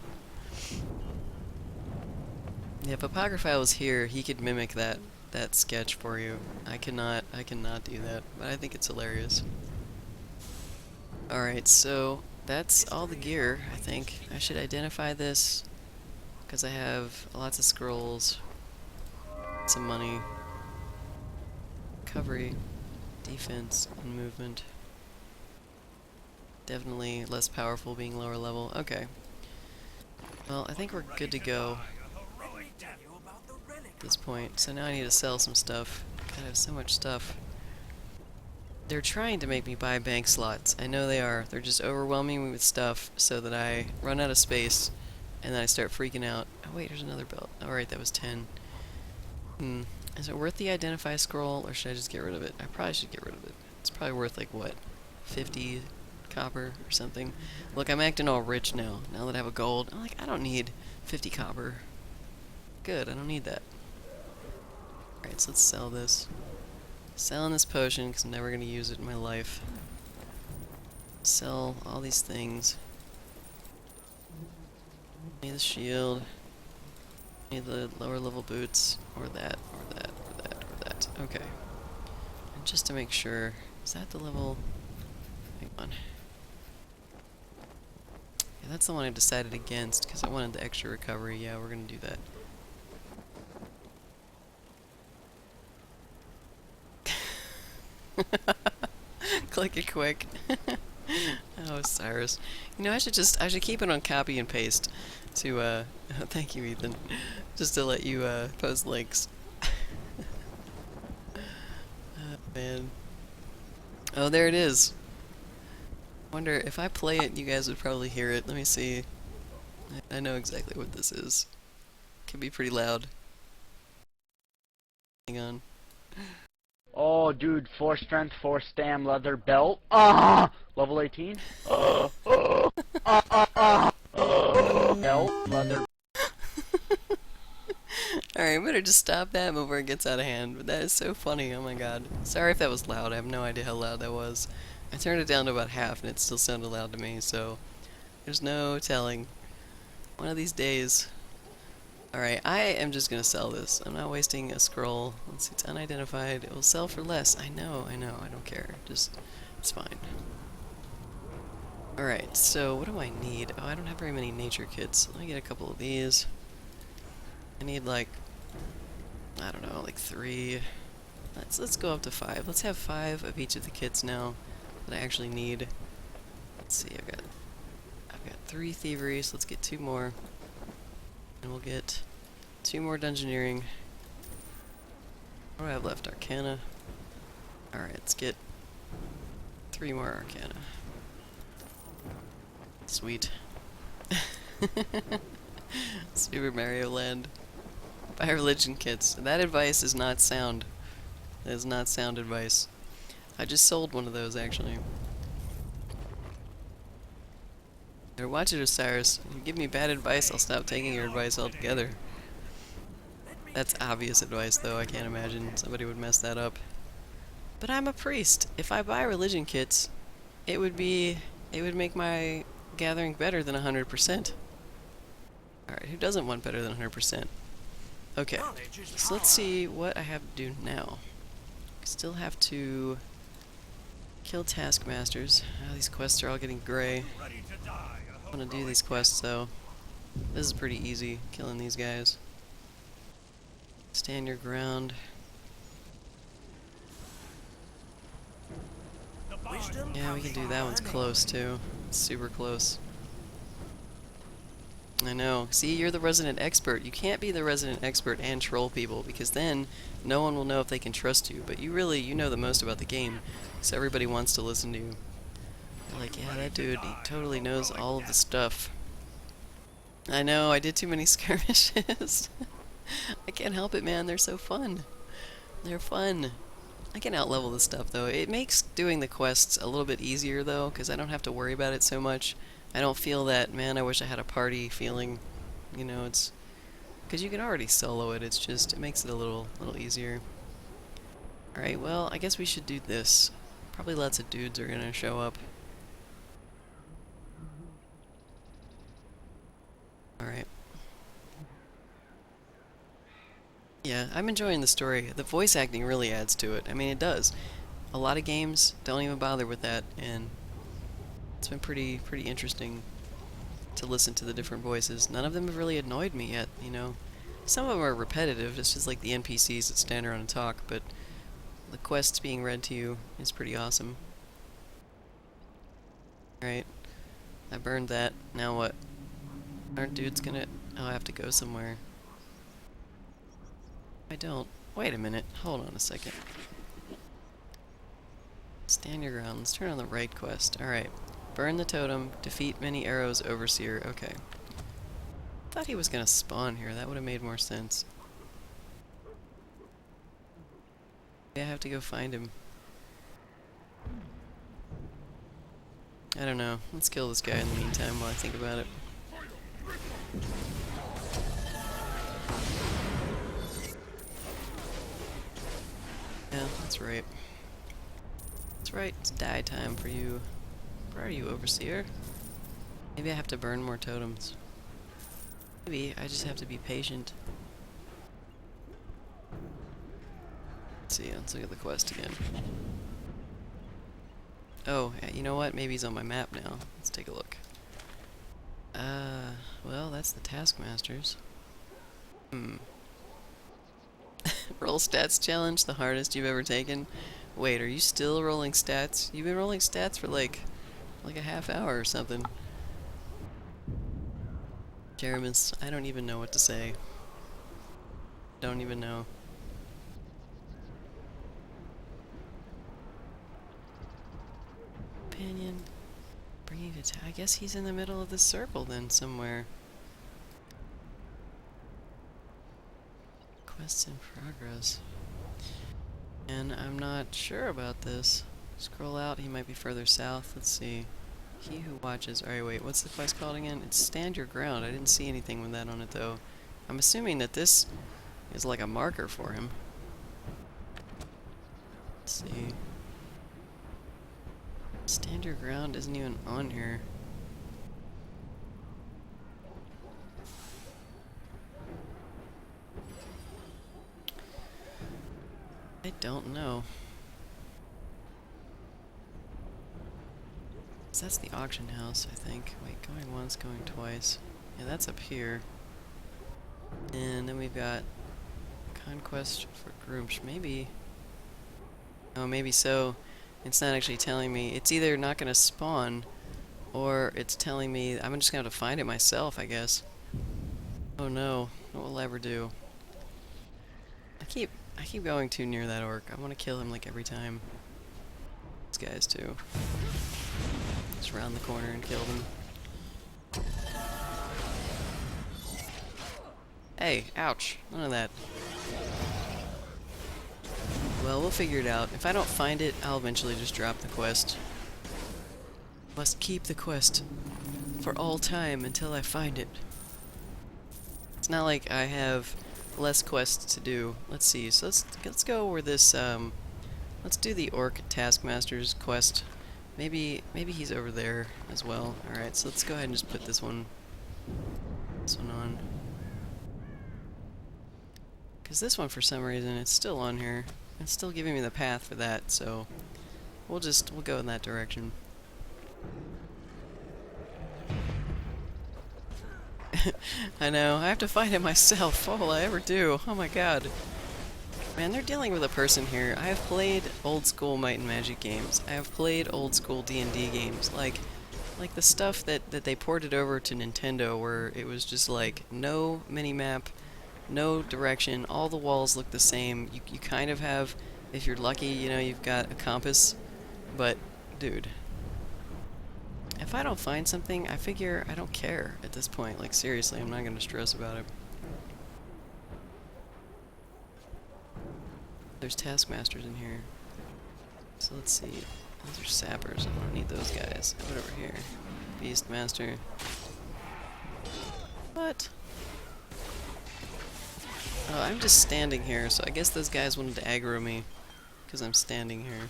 Yeah, if Apocryphile was here, he could mimic that. that sketch for you. I cannot do that, but I think it's hilarious. Alright, so that's all the gear, I think. I should identify this, because I have lots of scrolls, some money, recovery, defense, and movement. Definitely less powerful being lower level. Okay. Well, I think we're good to go at this point. So now I need to sell some stuff. God, I have so much stuff. They're trying to make me buy bank slots. I know they are. They're just overwhelming me with stuff so that I run out of space and then I start freaking out. Oh wait, there's another belt. Alright, that was 10. Is it worth the identify scroll or should I just get rid of it? I probably should get rid of it. It's probably worth like what? 50 copper or something. Look, I'm acting all rich now. Now that I have a gold, I'm like, I don't need 50 copper. Good, I don't need that. Alright, so let's sell this. Selling this potion because I'm never going to use it in my life. Sell all these things. Need the shield. Need the lower level boots. Or that, or that, or that, or that. Okay. And just to make sure, is that the level? Hang on. Yeah, that's the one I decided against because I wanted the extra recovery. Yeah, we're going to do that. Click it quick. Oh, Cyrus. You know, I should keep it on copy and paste to, thank you, Ethan. Just to let you, post links. Man. Oh, there it is. Wonder if I play it, you guys would probably hear it. Let me see. I know exactly what this is. Can be pretty loud. Hang on. Oh, dude, 4 strength, 4 stam, leather belt. Ah, level 18. Belt, leather. Alright, I better just stop that before it gets out of hand. But that is so funny, oh my god. Sorry if that was loud, I have no idea how loud that was. I turned it down to about half and it still sounded loud to me, so there's no telling. One of these days. Alright, I am just gonna sell this. I'm not wasting a scroll. Let's see, it's unidentified. It will sell for less. I know, I don't care. Just, it's fine. Alright, so what do I need? Oh, I don't have very many nature kits. Let me get a couple of these. I need like, I don't know, like 3. Let's go up to 5. Let's have 5 of each of the kits now that I actually need. Let's see, I've got 3 thievery, so let's get 2 more. And we'll get 2 more dungeoneering. What do I have left? Arcana. Alright, let's get 3 more Arcana. Sweet. Super Mario Land. Buy religion kits. That advice is not sound. That is not sound advice. I just sold one of those, actually. Better watch it, Osiris. If you give me bad advice, I'll stop taking your advice altogether. That's obvious advice, though. I can't imagine somebody would mess that up. But I'm a priest. If I buy religion kits, it would make my gathering better than 100%. Alright, who doesn't want better than 100%? Okay, so let's see what I have to do now. I still have to kill taskmasters. Oh, these quests are all getting gray. I want to do these quests, though. This is pretty easy, killing these guys. Stand your ground. Yeah, we can do that. One's close, too. It's super close. I know. See, you're the resident expert. You can't be the resident expert and troll people, because then no one will know if they can trust you. But you know the most about the game, so everybody wants to listen to you. They're like, yeah, that dude, he totally knows all of the stuff. I know, I did too many skirmishes. I can't help it, man. They're so fun. They're fun. I can outlevel this stuff, though. It makes doing the quests a little bit easier, though, because I don't have to worry about it so much. I don't feel that, man, I wish I had a party feeling. You know, it's... because you can already solo it. It's just, it makes it a little easier. Alright, well, I guess we should do this. Probably lots of dudes are gonna show up. Alright. Yeah, I'm enjoying the story. The voice acting really adds to it. I mean, it does. A lot of games don't even bother with that, and it's been pretty interesting to listen to the different voices. None of them have really annoyed me yet, you know. Some of them are repetitive, it's just like the NPCs that stand around and talk, but the quests being read to you is pretty awesome. Alright, I burned that. Now what? Our dude's gonna... Oh, I have to go somewhere. I don't. Wait a minute. Hold on a second. Stand your ground. Let's turn on the right quest. Alright. Burn the totem. Defeat many arrows, overseer. Okay. Thought he was gonna spawn here. That would have made more sense. Yeah, I have to go find him. I don't know. Let's kill this guy in the meantime while I think about it. Yeah, that's right. That's right. It's die time for you. Where are you, overseer? Maybe I have to burn more totems. Maybe I just have to be patient. Let's see, let's look at the quest again. Oh, yeah, you know what? Maybe he's on my map now. Let's take a look. Well, that's the Taskmasters. Roll stats challenge, the hardest you've ever taken. Wait, are you still rolling stats? You've been rolling stats for like a half hour or something. Jeremis, I don't even know what to say. Don't even know. Companion. Bringing to I guess he's in the middle of the circle then, somewhere. Quests in progress. And I'm not sure about this. Scroll out, he might be further south. Let's see. He who watches. Alright, wait, what's the quest called again? It's Stand Your Ground. I didn't see anything with that on it, though. I'm assuming that this is like a marker for him. Let's see. Stand Your Ground isn't even on here. I don't know. So that's the auction house, I think. Wait, going once, going twice. Yeah, that's up here. And then we've got Conquest for Groups. Maybe... Oh, maybe so. It's not actually telling me. It's either not going to spawn, or it's telling me I'm just going to have to find it myself, I guess. Oh no. What will I ever do? I keep going too near that orc. I want to kill him like every time. These guys too. Just round the corner and kill them. Hey, ouch. None of that. Well, we'll figure it out. If I don't find it, I'll eventually just drop the quest. Must keep the quest for all time until I find it. It's not like I have less quests to do. Let's see. So let's go where this let's do the Orc Taskmaster's quest. Maybe he's over there as well. All right. So let's go ahead and just put this one on. Cuz this one for some reason it's still on here. It's still giving me the path for that. So we'll go in that direction. I know, I have to find it myself. What will I ever do? Oh my god. Man, they're dealing with a person here. I have played old school Might and Magic games. I have played old school D&D games. Like the stuff that they ported over to Nintendo where it was just like no mini-map, no direction, all the walls look the same. You kind of have, if you're lucky, you know, you've got a compass. But, dude... If I don't find something, I figure I don't care at this point. Like, seriously, I'm not going to stress about it. There's Taskmasters in here. So let's see. Those are sappers. I don't need those guys. What over here? Beastmaster. What? Oh, I'm just standing here, so I guess those guys wanted to aggro me. Because I'm standing here.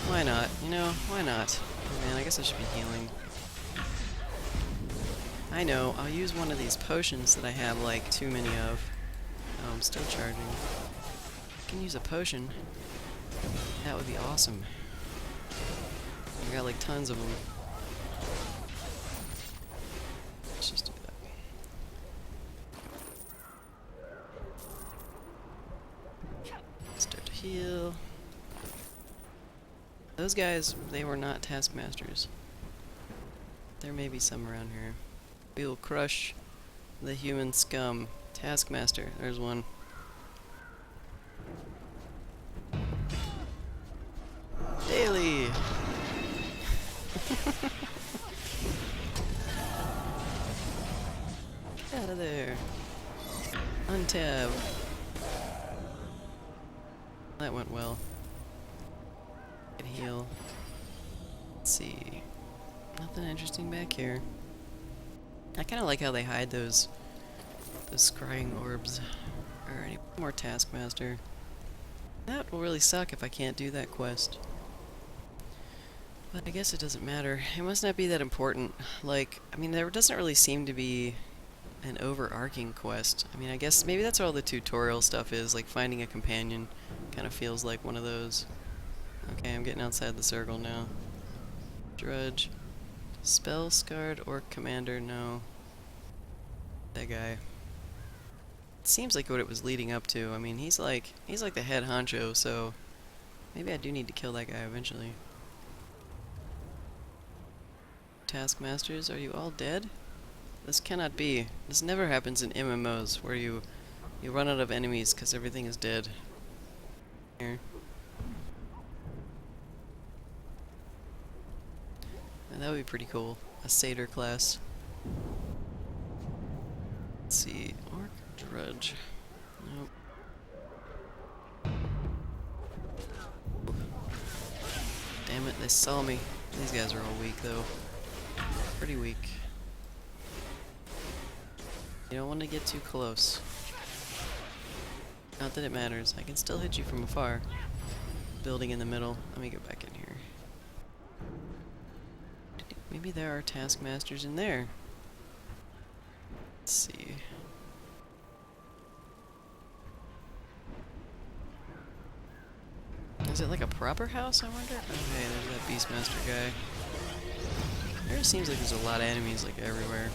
Why not? You know, why not? Oh man, I guess I should be healing. I know, I'll use one of these potions that I have like too many of. Oh, I'm still charging. I can use a potion. That would be awesome. I got like tons of them. Let's just do that. Start to heal. Those guys, they were not taskmasters. There may be some around here. We will crush the human scum. Taskmaster, there's one. Daily! Get out of there. Untab. That went well. Get a heal. Let's see. Nothing interesting back here. I kind of like how they hide those scrying orbs. Alright, more Taskmaster. That will really suck if I can't do that quest. But I guess it doesn't matter. It must not be that important. Like, I mean, there doesn't really seem to be an overarching quest. I mean, I guess maybe that's all the tutorial stuff is, like finding a companion. Kind of feels like one of those. Okay, I'm getting outside the circle now. Drudge. Spell Scarred Orc Commander, no. That guy. It seems like what it was leading up to. I mean, he's like the head honcho, so maybe I do need to kill that guy eventually. Taskmasters, are you all dead? This cannot be. This never happens in MMOs where you run out of enemies because everything is dead. Here. And that would be pretty cool. A satyr class. Let's see. Orc Drudge. Nope. Damn it, they saw me. These guys are all weak though. Pretty weak. You don't want to get too close. Not that it matters. I can still hit you from afar. Building in the middle. Let me go back in here. Maybe there are taskmasters in there. Let's see. Is it like a proper house, I wonder? Okay, there's that Beastmaster guy. There seems like there's a lot of enemies like everywhere.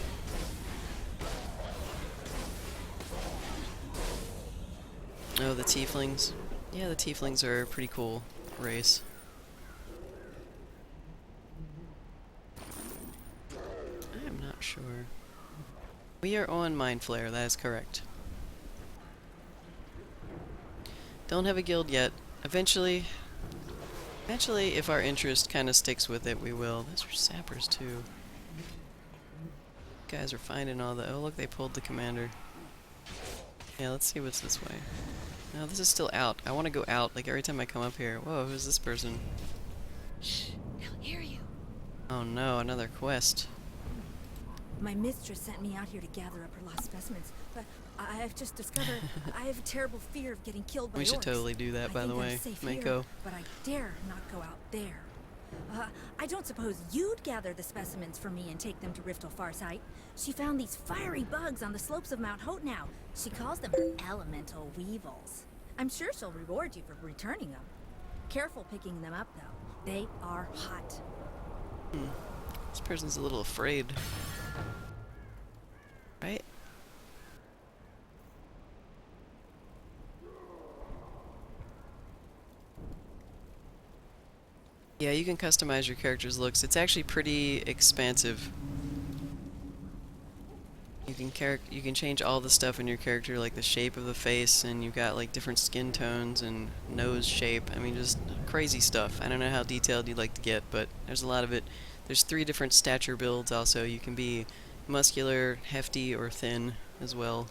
Oh, the tieflings. Yeah, the tieflings are a pretty cool race. I am not sure. We are on Mindflayer, that is correct. Don't have a guild yet. Eventually, if our interest kind of sticks with it, we will. Those are sappers too. Guys are finding all the... Oh look, they pulled the commander. Yeah, let's see what's this way. No, this is still out. I want to go out, like every time I come up here. Whoa, who's this person? Shh, they'll hear you. Oh no, another quest. My mistress sent me out here to gather up her lost specimens, but I've just discovered I have a terrible fear of getting killed by We should orcs. totally do that, by the way. I'm safe Mako. here, but I dare not go out there. I don't suppose you'd gather the specimens for me and take them to Riftel Farsight. She found these fiery bugs on the slopes of Mount Hote now. She calls them her elemental weevils. I'm sure she'll reward you for returning them. Careful picking them up, though. They are hot. This person's a little afraid. Right? Yeah, you can customize your character's looks. It's actually pretty expansive. You can change all the stuff in your character, like the shape of the face, and you've got like different skin tones and nose shape. I mean, just crazy stuff. I don't know how detailed you'd like to get, but there's a lot of it. There's 3 different stature builds also. You can be muscular, hefty, or thin as well.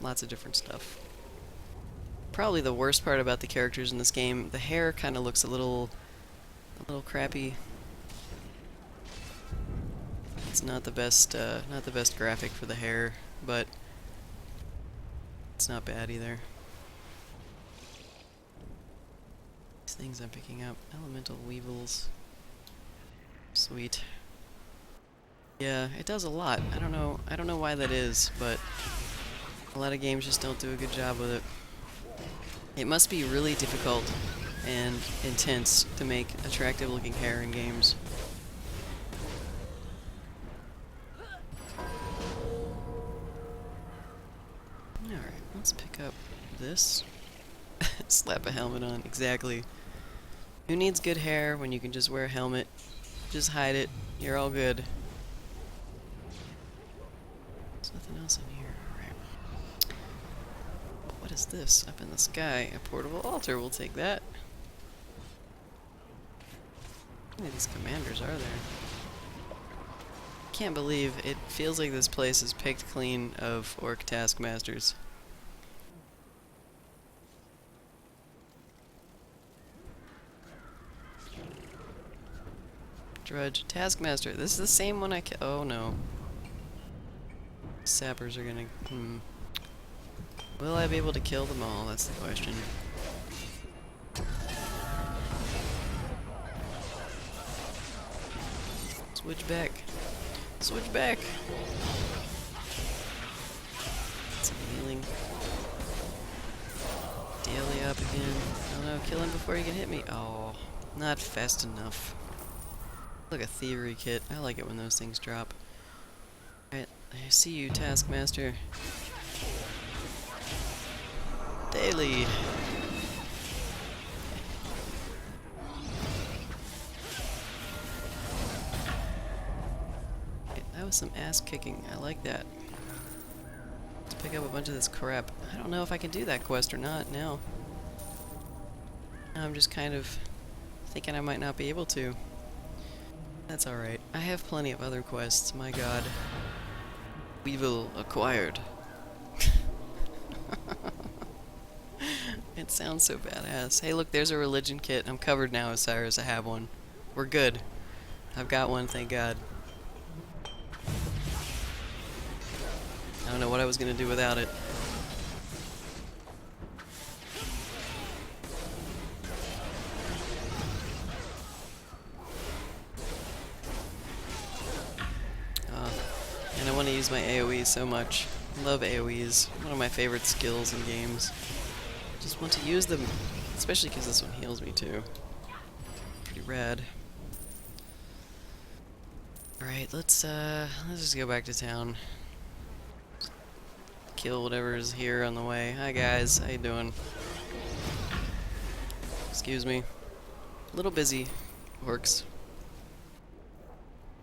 Lots of different stuff. Probably the worst part about the characters in this game, the hair kind of looks a little crappy. It's not the best graphic for the hair, but it's not bad either. These things I'm picking up, elemental weevils. Sweet. Yeah, it does a lot. I don't know why that is, but a lot of games just don't do a good job with it. It must be really difficult and intense to make attractive looking hair in games. Alright, let's pick up this. Slap a helmet on, exactly. Who needs good hair when you can just wear a helmet? Just hide it, you're all good. There's nothing else in here, alright. What is this? Up in the sky, a portable altar, we'll take that. How many of these commanders are there? Can't believe it feels like this place is picked clean of orc taskmasters. Drudge, taskmaster. This is the same one I oh no. Sappers are gonna will I be able to kill them all? That's the question. Switch back. Switch back! Some healing. Daily up again. Oh no, kill him before he can hit me. Oh, not fast enough. Like a thievery kit. I like it when those things drop. Alright, I see you, Taskmaster. Daily! That was some ass kicking. I like that. Let's pick up a bunch of this crap. I don't know if I can do that quest or not now. I'm just kind of thinking I might not be able to. That's alright. I have plenty of other quests, my god. Weevil acquired. It sounds so badass. Hey look, there's a religion kit. I'm covered now, Osiris. I have one. We're good. I've got one, thank god. I don't know what I was gonna do without it. And I want to use my AoE so much. I love AoEs. One of my favorite skills in games. Just want to use them, especially because this one heals me too. Pretty rad. Alright, let's just go back to town. Kill whatever is here on the way. Hi guys, how you doing? Excuse me. A little busy. Works.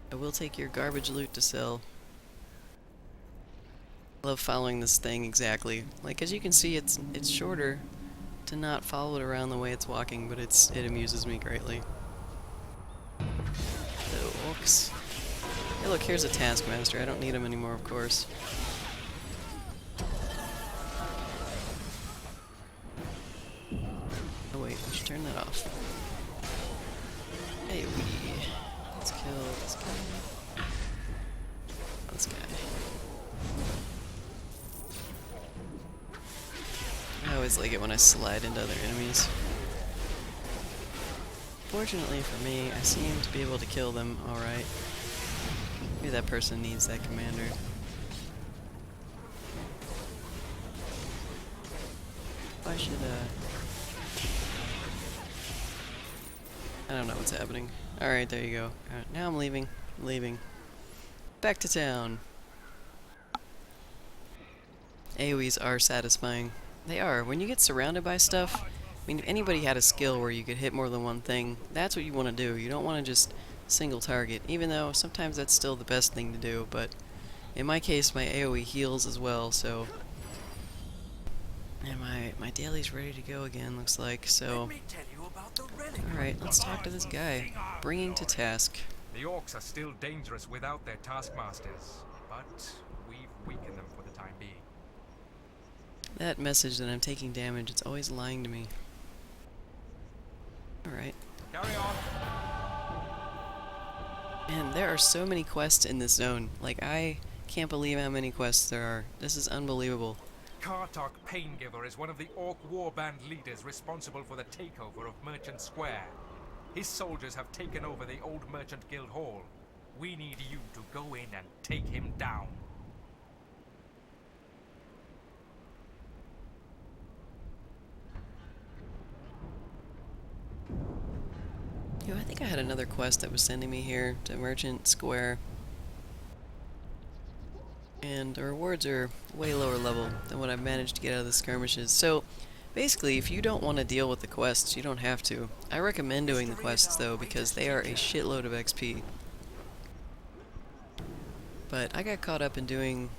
I will take your garbage loot to sell. I love following this thing exactly. Like, as you can see, it's shorter to not follow it around the way it's walking, but it amuses me greatly. The orcs. Hey look, here's a taskmaster. I don't need him anymore, of course. Oh wait, we should turn that off. Hey, let's kill this guy. This guy. I always like it when I slide into other enemies. Fortunately for me, I seem to be able to kill them alright. Maybe that person needs that commander. I should, I don't know what's happening. Alright, there you go. Alright, now I'm leaving. I'm leaving. Back to town. AoEs are satisfying. They are. When you get surrounded by stuff, I mean, if anybody had a skill where you could hit more than one thing, that's what you want to do. You don't want to just single target, even though sometimes that's still the best thing to do, but in my case, my AoE heals as well, so... And my daily's ready to go again, looks like, so... Alright, let's talk to this guy. Bringing to task. The orcs are still dangerous without their taskmasters, but we've weakened them for the time being. That message that I'm taking damage, it's always lying to me. Alright. Carry on. Man, there are so many quests in this zone. Like, I can't believe how many quests there are. This is unbelievable. Kartok Paingiver is one of the orc warband leaders responsible for the takeover of Merchant Square. His soldiers have taken over the old Merchant Guild Hall. We need you to go in and take him down. You know, I think I had another quest that was sending me here to Merchant Square. And the rewards are way lower level than what I've managed to get out of the skirmishes. So, basically, if you don't want to deal with the quests, you don't have to. I recommend doing the quests, though, because they are a shitload of XP. But I got caught up in doing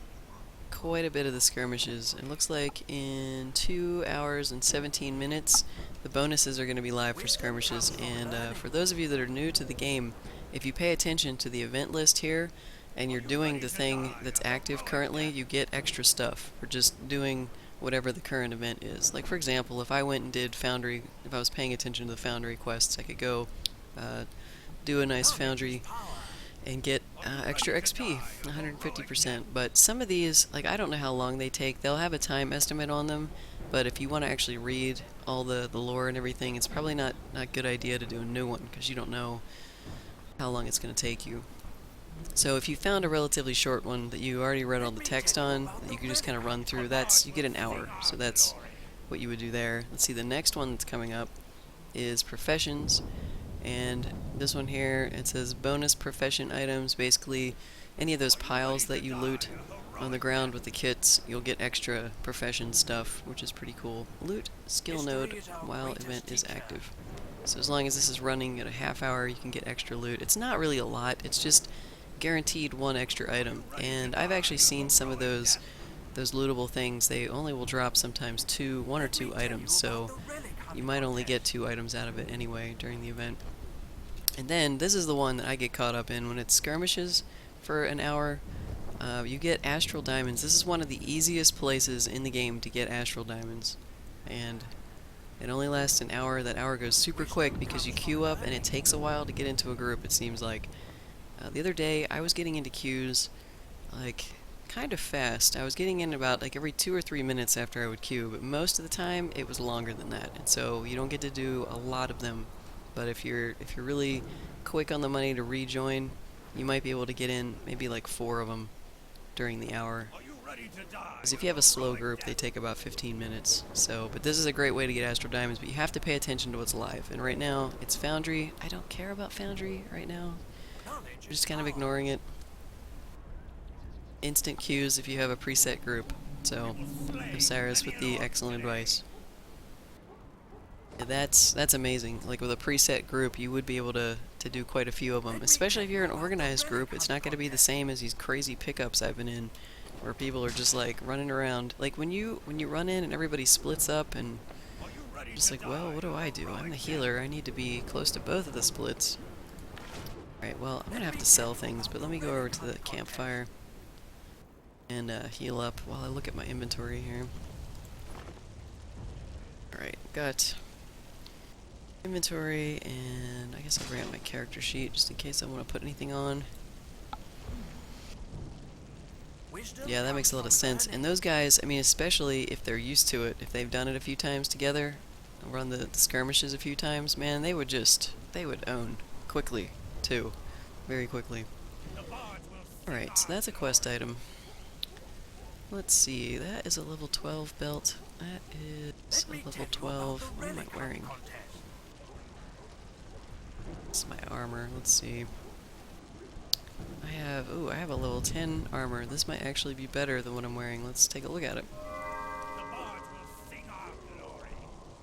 quite a bit of the skirmishes. It looks like in 2 hours and 17 minutes, the bonuses are going to be live for skirmishes. And for those of you that are new to the game, if you pay attention to the event list here, and you're doing the thing that's active currently, you get extra stuff for just doing whatever the current event is. Like, for example, if I went and did Foundry, if I was paying attention to the Foundry quests, I could go do a nice Foundry and get extra XP, 150%. But some of these, like, I don't know how long they take. They'll have a time estimate on them, but if you want to actually read all the lore and everything, it's probably not a good idea to do a new one, because you don't know how long it's going to take you. So if you found a relatively short one that you already read all the text on, that you could just kind of run through, you get an hour. So that's what you would do there. Let's see, the next one that's coming up is Professions. And this one here, it says bonus profession items. Basically, any of those piles that you loot on the ground with the kits, you'll get extra profession stuff, which is pretty cool. Loot skill node while event is active. So as long as this is running at a half hour, you can get extra loot. It's not really a lot, it's just guaranteed one extra item. And I've actually seen some of those lootable things. They only will drop sometimes one or two items, so you might only get 2 items out of it anyway during the event. And then this is the one that I get caught up in when it skirmishes for an hour. You get Astral Diamonds. This is one of the easiest places in the game to get Astral Diamonds, and it only lasts an hour. That hour goes super quick because you queue up and it takes a while to get into a group, it seems like. The other day I was getting into queues like kind of fast. I was getting in about like every 2 or 3 minutes after I would queue, but most of the time it was longer than that, and so you don't get to do a lot of them. But if you're really quick on the money to rejoin, you might be able to get in maybe like 4 of them during the hour. Because if you have a slow group, they take about 15 minutes. So, but this is a great way to get Astral Diamonds, but you have to pay attention to what's live. And right now, it's Foundry. I don't care about Foundry right now. I'm just kind of ignoring it. Instant queues if you have a preset group. So, Osiris with the excellent advice. Yeah, that's amazing. Like with a preset group, you would be able to do quite a few of them. Especially if you're an organized group, it's not going to be the same as these crazy pickups I've been in, where people are just like running around. Like when you run in and everybody splits up and just like, well, what do? I'm the healer. I need to be close to both of the splits. Alright, well, I'm gonna have to sell things, but let me go over to the campfire and heal up while I look at my inventory here. Alright, got inventory, and I guess I'll bring out my character sheet just in case I want to put anything on. Yeah, that makes a lot of sense. And those guys, I mean, especially if they're used to it, if they've done it a few times together, run the skirmishes a few times, man, they would own quickly, too. Very quickly. Alright, so that's a quest item. Let's see, that is a level 12 belt. That is a level 12. What am I wearing? It's my armor. Let's see. I have a level 10 armor. This might actually be better than what I'm wearing. Let's take a look at it.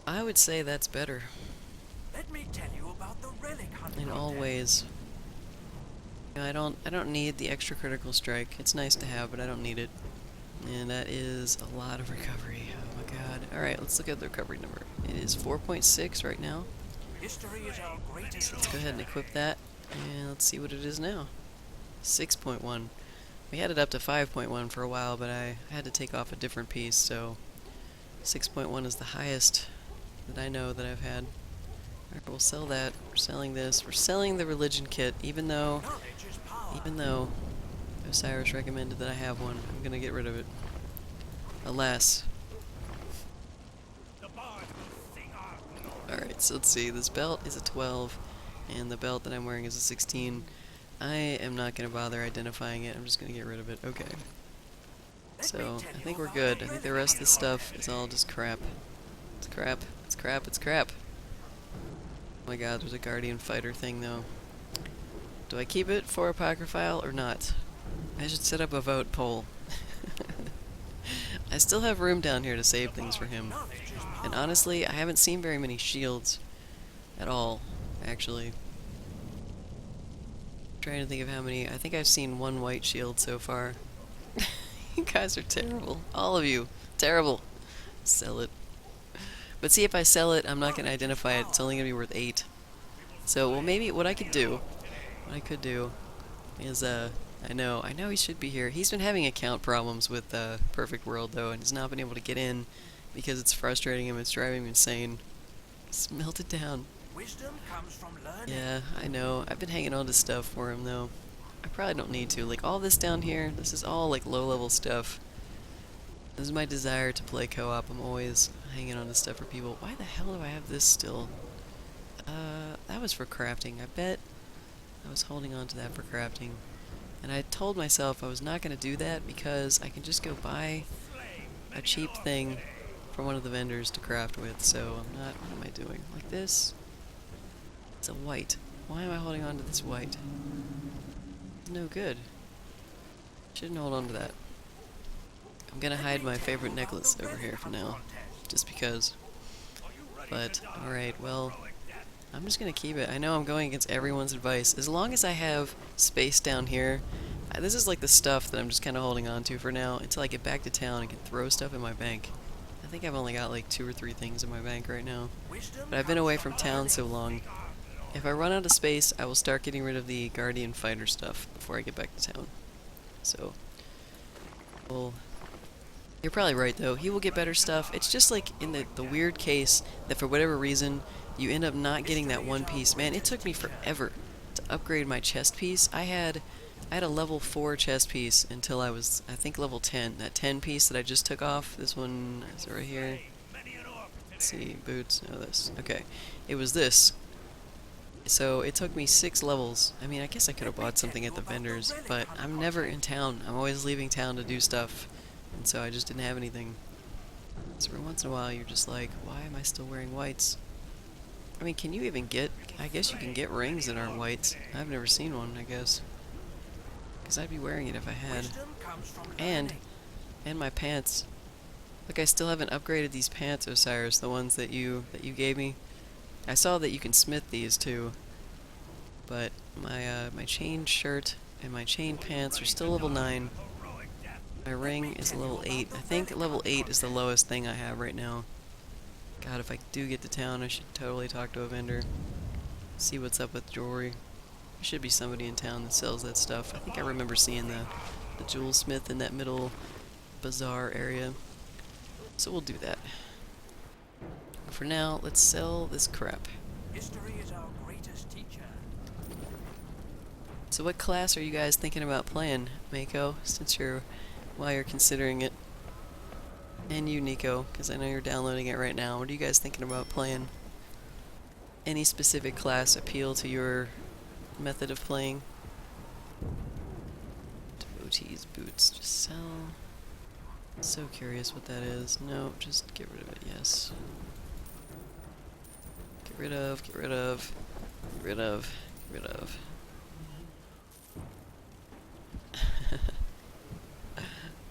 I would say that's better. Let me tell you about the relic hunter. In all ways. You know, I don't need the extra critical strike. It's nice to have, but I don't need it. And that is a lot of recovery. Oh my god. Alright, let's look at the recovery number. It is 4.6 right now. History is our greatest. Let's go ahead and equip that. And let's see what it is now. 6.1. We had it up to 5.1 for a while, but I had to take off a different piece, so 6.1 is the highest that I know that I've had. Alright, we'll sell that. We're selling this. We're selling the religion kit, even though Osiris recommended that I have one. I'm gonna get rid of it. Alas. Alright, so let's see. This belt is a 12, and the belt that I'm wearing is a 16. I am not going to bother identifying it. I'm just going to get rid of it. Okay. So, I think we're good. I think the rest of the stuff is all just crap. It's crap. It's crap. It's crap. Oh my god, there's a Guardian Fighter thing, though. Do I keep it for Apocryphile or not? I should set up a vote poll. I still have room down here to save things for him. And honestly, I haven't seen very many shields at all, actually. I'm trying to think of how many. I think I've seen one white shield so far. You guys are terrible. All of you. Terrible. Sell it. But see, if I sell it, I'm not going to identify it. It's only going to be worth 8. So, well, maybe what I could do is, I know he should be here. He's been having account problems with Perfect World, though, and he's not been able to get in because it's frustrating him. It's driving him insane. It's melted down. Wisdom comes from learning. Yeah, I know. I've been hanging on to stuff for him, though. I probably don't need to. Like, all this down here, this is all, like, low-level stuff. This is my desire to play co-op. I'm always hanging on to stuff for people. Why the hell do I have this still? That was for crafting. I bet I was holding on to that for crafting. And I told myself I was not going to do that because I can just go buy a cheap thing from one of the vendors to craft with. So I'm not... What am I doing? Like this? It's a white. Why am I holding on to this white? No good. Shouldn't hold on to that. I'm gonna hide my favorite necklace over here for now. Just because. But, alright, well... I'm just gonna keep it. I know I'm going against everyone's advice. As long as I have space down here, this is like the stuff that I'm just kind of holding on to for now until I get back to town and can throw stuff in my bank. I think I've only got like 2 or 3 things in my bank right now. But I've been away from town so long. If I run out of space, I will start getting rid of the Guardian Fighter stuff before I get back to town. So, well, you're probably right though. He will get better stuff. It's just like in the weird case that for whatever reason, you end up not getting that one piece. Man, it took me forever to upgrade my chest piece. I had a level 4 chest piece until I was, I think, level 10. That 10 piece that I just took off. This one is right here. Let's see, boots. No, this. Okay. It was this. So it took me 6 levels. I mean, I guess I could have bought something at the vendors, but I'm never in town. I'm always leaving town to do stuff. And so I just didn't have anything. So every once in a while, you're just like, why am I still wearing whites? I mean, can you even get... I guess you can get rings that aren't whites. I've never seen one, I guess. Because I'd be wearing it if I had. And my pants. Look, I still haven't upgraded these pants, Osiris, the ones that you gave me. I saw that you can smith these, too. But my chain shirt and my chain pants are still level 9. My ring is level 8. I think level 8 is the lowest thing I have right now. God, if I do get to town, I should totally talk to a vendor. See what's up with jewelry. There should be somebody in town that sells that stuff. I think I remember seeing the jewel smith in that middle bazaar area. So we'll do that. For now, let's sell this crap. History is our greatest teacher. So what class are you guys thinking about playing, Mako, while you're considering it? And you, Nico, because I know you're downloading it right now. What are you guys thinking about playing? Any specific class appeal to your method of playing? Devotees, boots, just sell. So curious what that is. No, just get rid of it, yes. Get rid of, get rid of, get rid of, get rid of.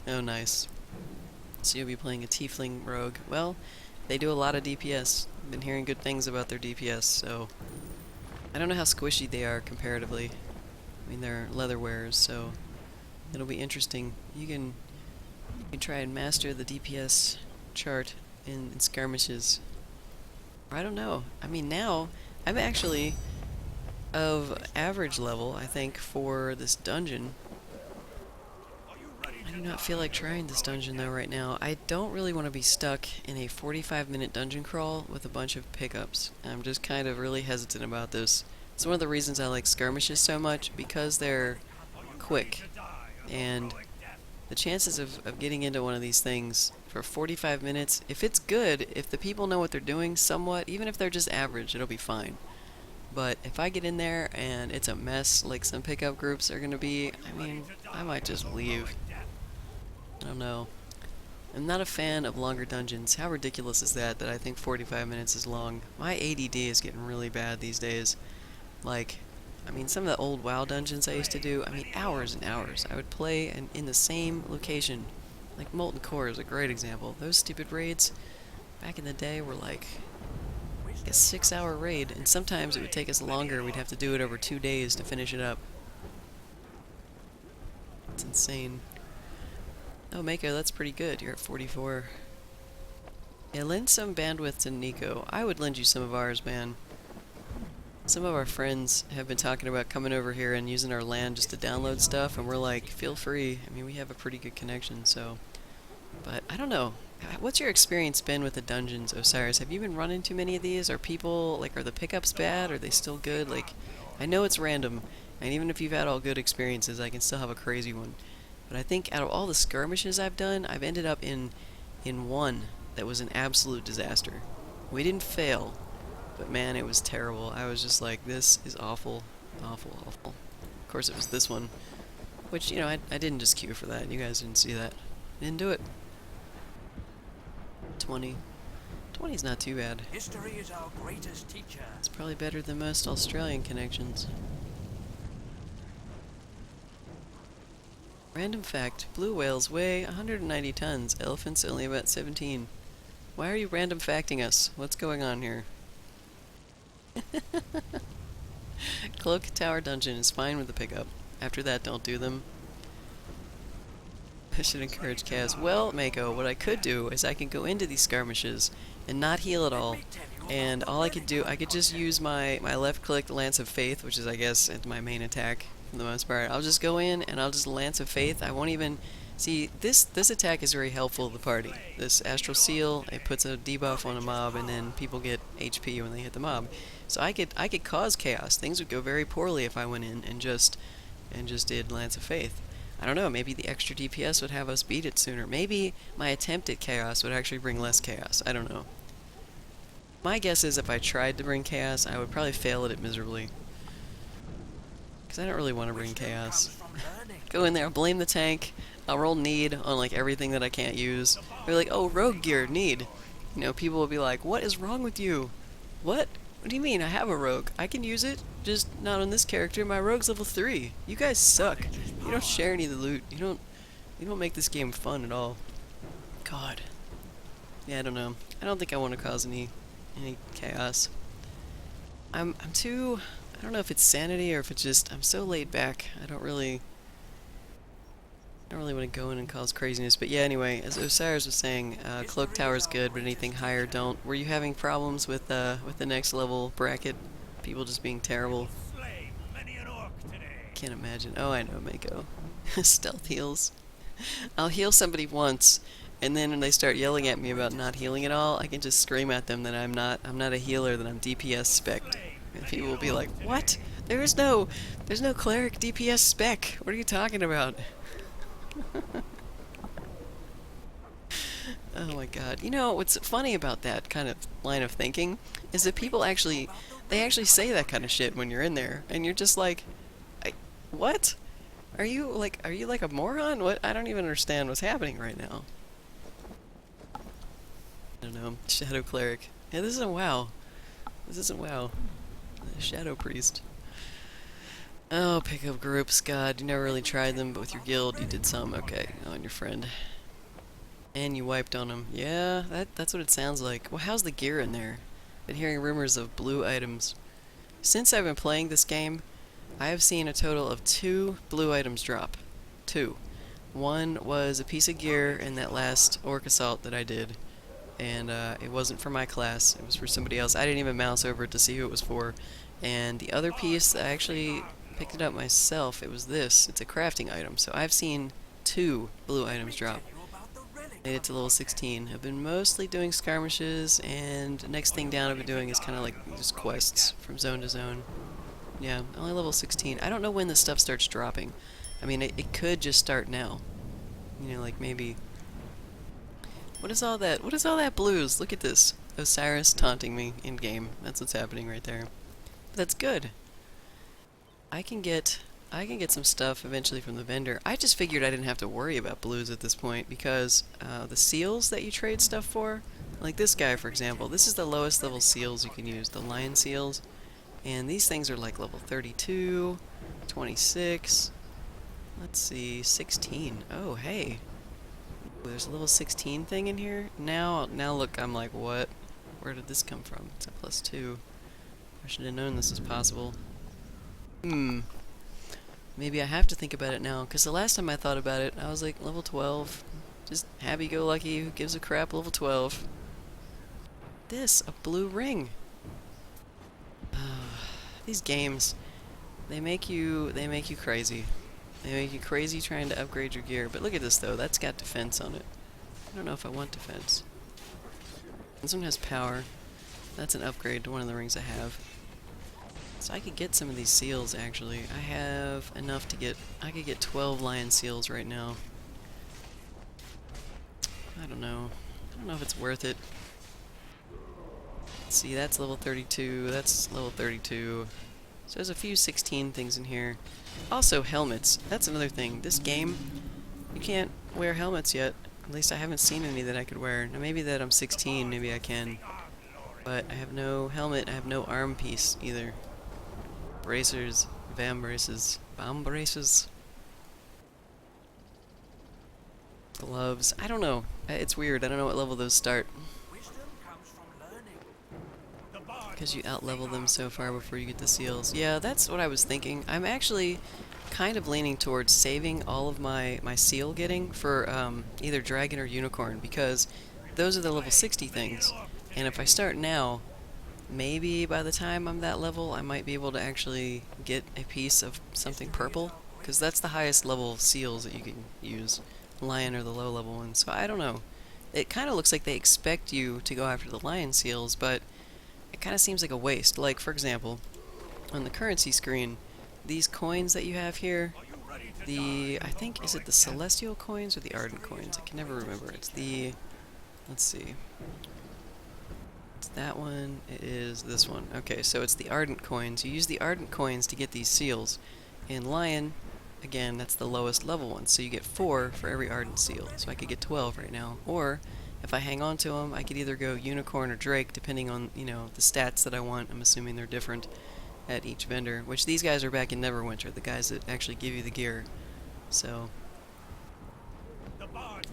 Oh, nice. So you'll be playing a Tiefling Rogue. Well, they do a lot of DPS. I've been hearing good things about their DPS, so... I don't know how squishy they are comparatively. I mean, they're leather wearers, so... It'll be interesting. You can try and master the DPS chart in skirmishes. I don't know. I mean, now, I'm actually of average level, I think, for this dungeon. I do not feel like trying this dungeon though right now. I don't really want to be stuck in a 45-minute dungeon crawl with a bunch of pickups. I'm just kind of really hesitant about this. It's one of the reasons I like skirmishes so much, because they're quick. And the chances of getting into one of these things for 45 minutes, if it's good, if the people know what they're doing somewhat, even if they're just average, it'll be fine. But if I get in there and it's a mess like some pickup groups are gonna be, I mean, I might just leave. I don't know. I'm not a fan of longer dungeons. How ridiculous is that I think 45 minutes is long? My ADD is getting really bad these days. Like, I mean, some of the old WoW dungeons I used to do, I mean, hours and hours. I would play in the same location. Like, Molten Core is a great example. Those stupid raids back in the day were like a 6-hour raid, and sometimes it would take us longer. We'd have to do it over 2 days to finish it up. It's insane. Oh, Mako, that's pretty good. You're at 44. Yeah, lend some bandwidth to Nico. I would lend you some of ours, man. Some of our friends have been talking about coming over here and using our LAN just to download stuff, and we're like, feel free. I mean, we have a pretty good connection, so... But, I don't know. What's your experience been with the dungeons, Osiris? Have you been running too many of these? Are people, like, are the pickups bad? Are they still good? Like, I know it's random, and even if you've had all good experiences, I can still have a crazy one. But I think out of all the skirmishes I've done, I've ended up in one that was an absolute disaster. We didn't fail. But man, it was terrible. I was just like, this is awful. Awful, awful. Of course, it was this one. Which, you know, I didn't just queue for that. You guys didn't see that. Didn't do it. 20. 20's not too bad. History is our greatest teacher. It's probably better than most Australian connections. Random fact. Blue whales weigh 190 tons. Elephants only about 17. Why are you random facting us? What's going on here? Cloak Tower Dungeon is fine with the pickup. After that, don't do them. I should encourage chaos. Well, Mako, what I could do is I can go into these skirmishes and not heal at all. And all I could do, I could just use my left click Lance of Faith, which is, I guess, my main attack for the most part. I'll just go in and I'll just Lance of Faith. I won't even... See, this attack is very helpful to the party. This Astral Seal, it puts a debuff on a mob, and then people get HP when they hit the mob. So I could cause chaos. Things would go very poorly if I went in and just did Lance of Faith. I don't know, maybe the extra DPS would have us beat it sooner. Maybe my attempt at chaos would actually bring less chaos. I don't know. My guess is if I tried to bring chaos, I would probably fail at it miserably. Because I don't really want to bring chaos. Go in there, blame the tank. I'll roll need on like everything that I can't use. They're like, oh, rogue gear, need. You know, people will be like, what is wrong with you? What? What do you mean? I have a rogue. I can use it, just not on this character. My rogue's level 3. You guys suck. You don't share any of the loot. You don't make this game fun at all. God. Yeah, I don't know. I don't think I want to cause any chaos. I'm too... I don't know if it's sanity or if it's just... I'm so laid back. I don't really want to go in and cause craziness. But yeah, anyway, as Osiris was saying, Cloak Tower is good, but anything higher don't. Were you having problems with the next level bracket? People just being terrible? Can't imagine. Oh, I know, Mako. Stealth heals. I'll heal somebody once, and then when they start yelling at me about not healing at all, I can just scream at them that I'm not a healer, that I'm DPS spec'd. And people will be like, what? There's no cleric DPS spec. What are you talking about? Oh my god. You know, what's funny about that kind of line of thinking is that people actually say that kind of shit when you're in there, and you're just like, what? Are you like a moron? What? I don't even understand what's happening right now. I don't know. Shadow Cleric. Yeah, this isn't WoW. This isn't WoW. Shadow Priest. Oh, pickup groups. God, you never really tried them, but with your guild, you did some. Okay, oh, and your friend. And you wiped on him. Yeah, that's what it sounds like. Well, how's the gear in there? Been hearing rumors of blue items. Since I've been playing this game, I have seen a total of 2 blue items drop. 2. One was a piece of gear in that last Orc Assault that I did. And it wasn't for my class, it was for somebody else. I didn't even mouse over it to see who it was for. And the other piece, I actually picked it up myself. It was this. It's a crafting item. So I've seen 2 blue items drop. Made it to level 16. I've been mostly doing skirmishes, and next thing down I've been doing is kind of like just quests from zone to zone. Yeah, only level 16. I don't know when this stuff starts dropping. I mean, it could just start now. You know, like maybe... What is all that? What is all that blues? Look at this. Osiris taunting me in-game. That's what's happening right there. That's good. I can get some stuff eventually from the vendor. I just figured I didn't have to worry about blues at this point because the seals that you trade stuff for, like this guy for example, this is the lowest level seals you can use, the lion seals, and these things are like level 32, 26, let's see, 16. Oh hey, there's a level 16 thing in here. Now look, I'm like, what? Where did this come from? It's a +2. I should have known this was possible. Maybe I have to think about it now, because the last time I thought about it, I was like, level 12. Just happy-go-lucky, who gives a crap, level 12. This, a blue ring. These games, they make you crazy. They make you crazy trying to upgrade your gear. But look at this, though. That's got defense on it. I don't know if I want defense. This one has power. That's an upgrade to one of the rings I have. So I could get some of these seals, actually. I have enough to get... I could get 12 lion seals right now. I don't know. I don't know if it's worth it. Let's see, that's level 32. That's level 32. So there's a few 16 things in here. Also, helmets. That's another thing. This game, you can't wear helmets yet. At least I haven't seen any that I could wear. Now, maybe that I'm 16, maybe I can. But I have no helmet. I have no arm piece, either. Bracers, vam braces, bomb braces, gloves. I don't know. It's weird. I don't know what level those start. Because you out-level them so far before you get the seals. Yeah, that's what I was thinking. I'm actually kind of leaning towards saving all of my seal getting for either dragon or unicorn, because those are the level 60 things. And if I start now, maybe by the time I'm that level, I might be able to actually get a piece of something purple, because that's the highest level seals that you can use. Lion are the low level ones, so I don't know. It kind of looks like they expect you to go after the lion seals, but it kind of seems like a waste. Like, for example, on the currency screen, these coins that you have here, I think, is it the celestial coins or the ardent coins? I can never remember. It's the, let's see. That one, it is this one. Okay, so it's the ardent coins. You use the ardent coins to get these seals. In lion, again, that's the lowest level one, so you get 4 for every ardent seal. So I could get 12 right now. Or if I hang on to them, I could either go unicorn or drake, depending on, you know, the stats that I want. I'm assuming they're different at each vendor, which these guys are back in Neverwinter, the guys that actually give you the gear. So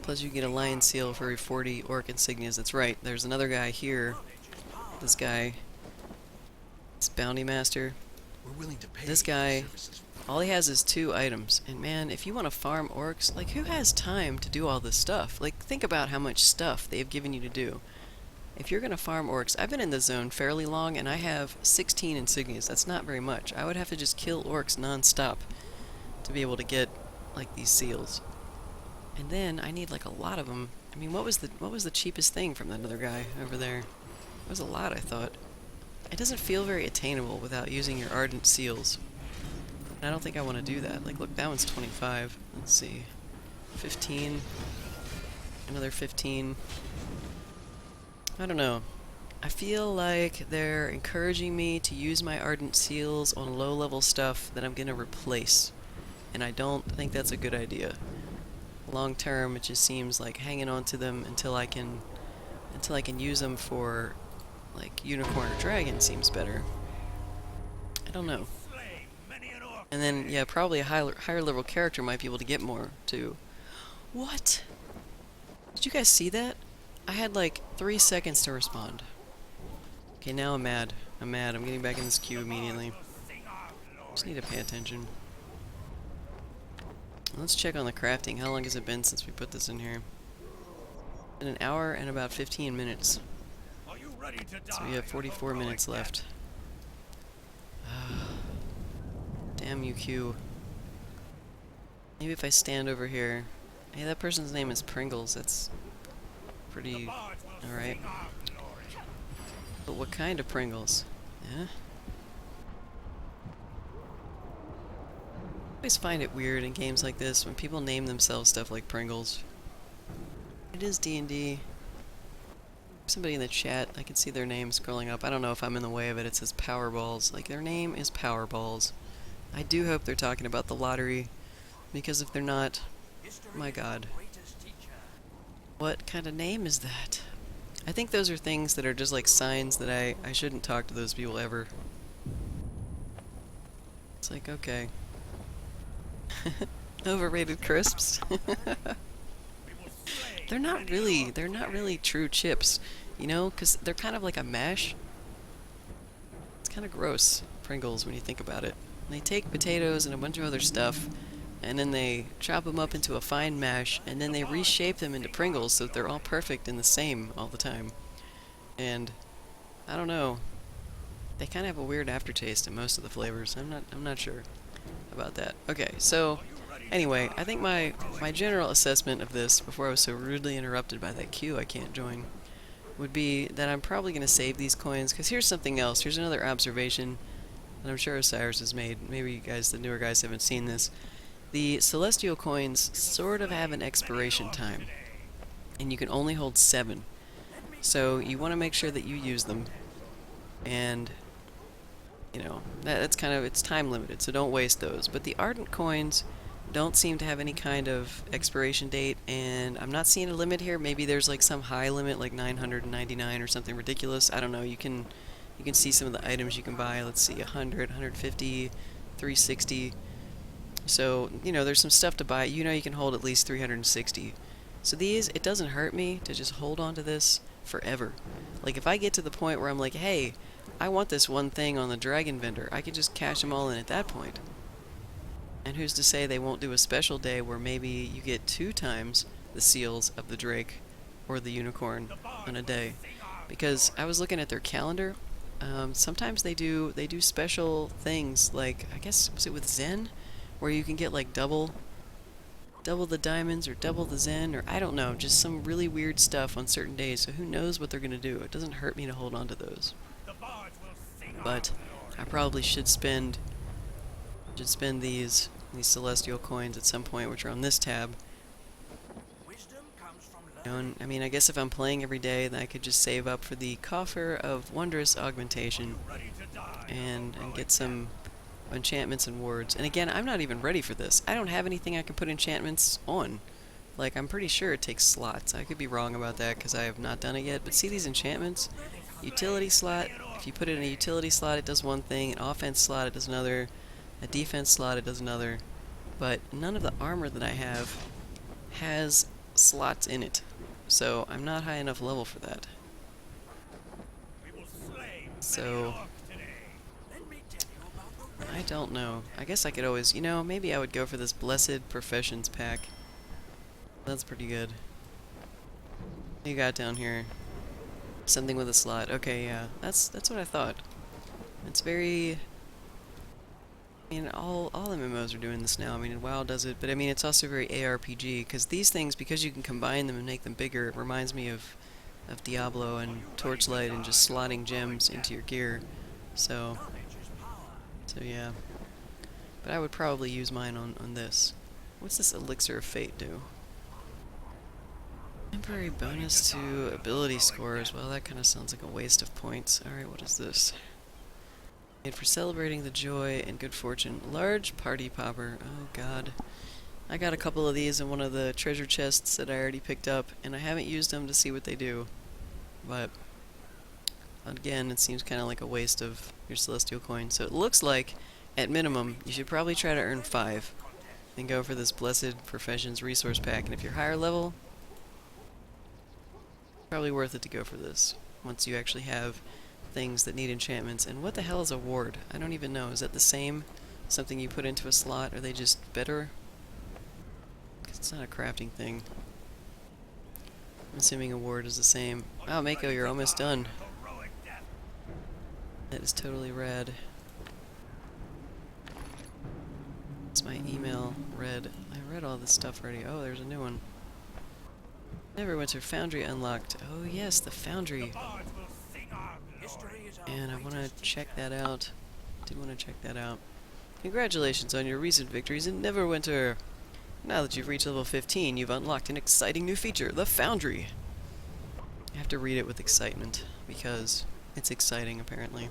plus you get a lion seal for every 40 orc insignias. That's right. There's another guy here. This guy, this bounty master, this guy, all he has is 2 items, and man, if you want to farm orcs, like, who has time to do all this stuff? Like, think about how much stuff they've given you to do. If you're gonna farm orcs, I've been in this zone fairly long, and I have 16 insignias. That's not very much. I would have to just kill orcs non-stop to be able to get, like, these seals. And then I need, like, a lot of them. I mean, what was the cheapest thing from that other guy over there? It was a lot, I thought. It doesn't feel very attainable without using your ardent seals. And I don't think I want to do that. Like, look, that one's 25. Let's see. 15. Another 15. I don't know. I feel like they're encouraging me to use my ardent seals on low-level stuff that I'm going to replace. And I don't think that's a good idea. Long term, it just seems like hanging on to them until I can use them for, like, unicorn or dragon seems better. I don't know. And then, yeah, probably a higher level character might be able to get more, too. What? Did you guys see that? I had, like, 3 seconds to respond. Okay, now I'm mad. I'm mad. I'm getting back in this queue immediately. Just need to pay attention. Let's check on the crafting. How long has it been since we put this in here? In an hour and about 15 minutes. So we have 44 minutes left. Damn you, Q. Maybe if I stand over here. Hey, that person's name is Pringles. That's pretty alright. But what kind of Pringles? Yeah? I always find it weird in games like this when people name themselves stuff like Pringles. It is D&D. Somebody in the chat, I can see their name scrolling up. I don't know if I'm in the way of it. It says Powerballs. Like, their name is Powerballs. I do hope they're talking about the lottery, because if they're not, my god. What kind of name is that? I think those are things that are just like signs that I shouldn't talk to those people ever. It's like, okay. Overrated crisps. They're not really true chips, you know, because they're kind of like a mash. It's kind of gross, Pringles, when you think about it. They take potatoes and a bunch of other stuff, and then they chop them up into a fine mash, and then they reshape them into Pringles so that they're all perfect and the same all the time. And I don't know, they kind of have a weird aftertaste in most of the flavors. I'm not sure about that. Okay, so anyway, I think my general assessment of this, before I was so rudely interrupted by that queue I can't join, would be that I'm probably going to save these coins, because here's something else. Here's another observation that I'm sure Osiris has made. Maybe you guys, the newer guys, haven't seen this. The Celestial coins sort of have an expiration time, and you can only hold 7. So you want to make sure that you use them, and you know, that's kind of, it's time limited, so don't waste those. But the Ardent coins don't seem to have any kind of expiration date, and I'm not seeing a limit here. Maybe there's like some high limit, like 999 or something ridiculous. I don't know. You can see some of the items you can buy. Let's see, 100, 150, 360. So, you know, there's some stuff to buy. You know, you can hold at least 360. So these, it doesn't hurt me to just hold on to this forever. Like, if I get to the point where I'm like, hey, I want this one thing on the dragon vendor, I could just cash them all in at that point. And who's to say they won't do a special day where maybe you get 2 times the seals of the drake or the unicorn on a day? Because I was looking at their calendar. Sometimes they do special things, like, I guess, was it with Zen, where you can get like double the diamonds or double the Zen, or I don't know, just some really weird stuff on certain days. So who knows what they're gonna do? It doesn't hurt me to hold on to those. But I probably should spend these celestial coins at some point, which are on this tab. You know, and, I mean, I guess if I'm playing every day, then I could just save up for the Coffer of Wondrous Augmentation and get some enchantments and wards. And again, I'm not even ready for this. I don't have anything I can put enchantments on. Like, I'm pretty sure it takes slots. I could be wrong about that because I have not done it yet. But see these enchantments? Utility slot. If you put it in a utility slot, it does one thing. An offense slot, it does another. A defense slot, it does another. But none of the armor that I have has slots in it. So I'm not high enough level for that. So I don't know. I guess I could always, you know, maybe I would go for this Blessed Professions pack. That's pretty good. What you got down here? Something with a slot. Okay, yeah. That's what I thought. It's very... I mean, all MMOs are doing this now. I mean, WoW does it, but I mean, it's also very ARPG, because these things, because you can combine them and make them bigger, it reminds me of Diablo and Torchlight and just slotting gems into your gear. So yeah. But I would probably use mine on this. What's this Elixir of Fate do? Temporary bonus to ability scores. Well, that kind of sounds like a waste of points. Alright, what is this? Made for celebrating the joy and good fortune. Large party popper. Oh god. I got a couple of these in one of the treasure chests that I already picked up, and I haven't used them to see what they do. But again, it seems kind of like a waste of your celestial coin. So it looks like, at minimum, you should probably try to earn 5 and go for this Blessed Professions resource pack. And if you're higher level, probably worth it to go for this once you actually have things that need enchantments. And what the hell is a ward? I don't even know. Is that the same? Something you put into a slot? Are they just better? 'Cause it's not a crafting thing. I'm assuming a ward is the same. Wow, Mako, you're almost done. That is totally rad. It's my email read. I read all this stuff already. Oh, there's a new one. Neverwinter Foundry unlocked. Oh yes, the Foundry. And I want to check that out. Did want to check that out. Congratulations on your recent victories in Neverwinter. Now that you've reached level 15, you've unlocked an exciting new feature, the Foundry. I have to read it with excitement, because it's exciting, apparently.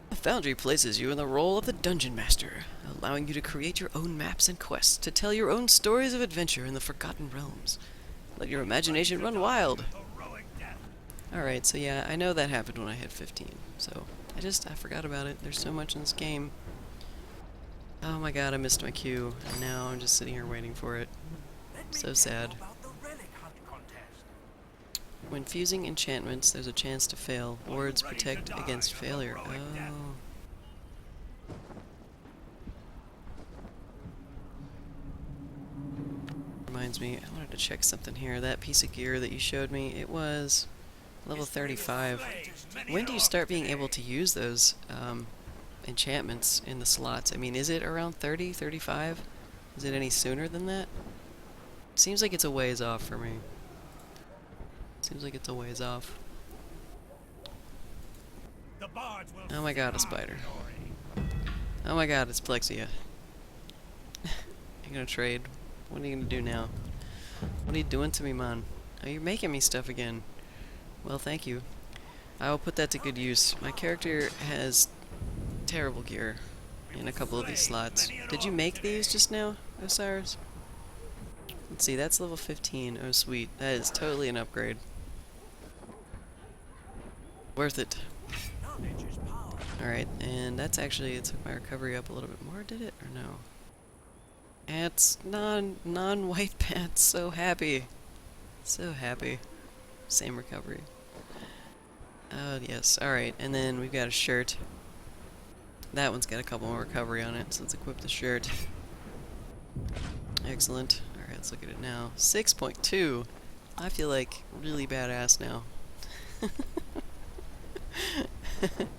The Foundry places you in the role of the Dungeon Master, allowing you to create your own maps and quests to tell your own stories of adventure in the Forgotten Realms. Let your imagination run wild! Alright, so yeah, I know that happened when I hit 15, so I forgot about it. There's so much in this game. Oh my god, I missed my cue, and now I'm just sitting here waiting for it. So sad. When fusing enchantments, there's a chance to fail. Wards protect against failure. Oh. Reminds me, I wanted to check something here. That piece of gear that you showed me, it was level 35. When do you start being able to use those enchantments in the slots? I mean, is it around 30, 35? Is it any sooner than that? Seems like it's a ways off for me. Seems like it's a ways off. Oh my god, a spider. Oh my god, it's Plexia. You gonna trade? What are you gonna do now? What are you doing to me, man? Oh, you're making me stuff again. Well, thank you. I will put that to good use. My character has terrible gear in a couple of these slots. Did you make these just now, Osiris? Let's see, that's level 15. Oh, sweet. That is totally an upgrade. Worth it. Alright, and that's actually, it took my recovery up a little bit more, did it? Or no? It's non-white pants. So happy. So happy. Same recovery. Oh, yes. Alright, and then we've got a shirt. That one's got a couple more recovery on it, so let's equip the shirt. Excellent. Alright, let's look at it now. 6.2. I feel like really badass now.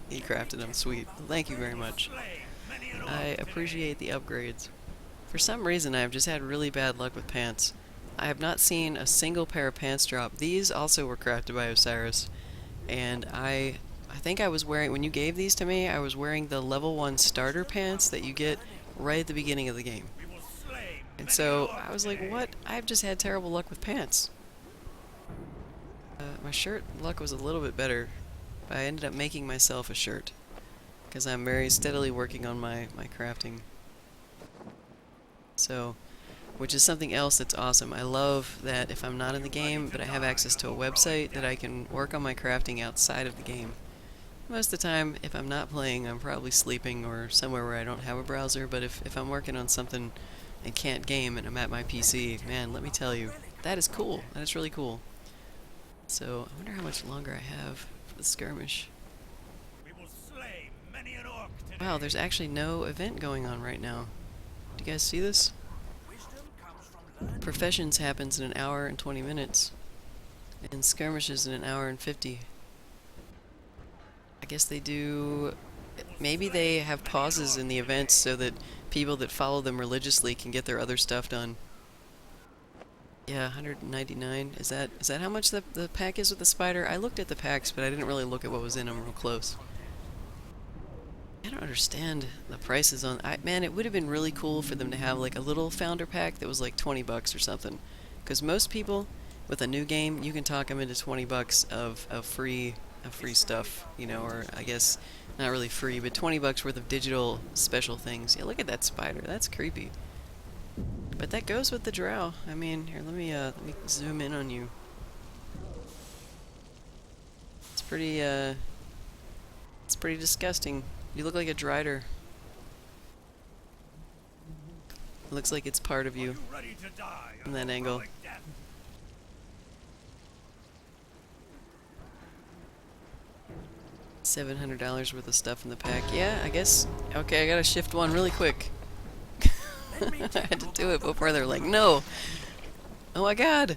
He crafted them. Sweet. Thank you very much. I appreciate the upgrades. For some reason, I've just had really bad luck with pants. I have not seen a single pair of pants drop. These also were crafted by Osiris. And I think I was wearing, when you gave these to me, I was wearing the level 1 starter pants that you get right at the beginning of the game. And so, I was like, what? I've just had terrible luck with pants. My shirt luck was a little bit better. But I ended up making myself a shirt. Because I'm very steadily working on my crafting. So, which is something else that's awesome. I love that if I'm not in the game, but I have access to a website, that I can work on my crafting outside of the game. Most of the time, if I'm not playing, I'm probably sleeping or somewhere where I don't have a browser, but if I'm working on something and can't game and I'm at my PC, man, let me tell you, that is cool. That is really cool. So, I wonder how much longer I have for the skirmish. Wow, there's actually no event going on right now. Do you guys see this? Professions happens in an hour and 20 minutes. And skirmishes in an hour and 50. I guess they do... Maybe they have pauses in the events so that people that follow them religiously can get their other stuff done. Yeah, 199. Is that how much the pack is with the spider? I looked at the packs, but I didn't really look at what was in them real close. I don't understand the prices on... man, it would have been really cool for them to have like a little founder pack that was like 20 bucks or something. Because most people, with a new game, you can talk them into 20 bucks of free stuff, you know, or I guess not really free, but 20 bucks worth of digital special things. Yeah, look at that spider. That's creepy. But that goes with the drow. I mean, here, let me zoom in on you. It's pretty disgusting. You look like a drider. Looks like it's part of you from that angle. $700 worth of stuff in the pack. Yeah, I guess. Okay, I gotta shift one really quick. I had to do it before they were like, no! Oh my god!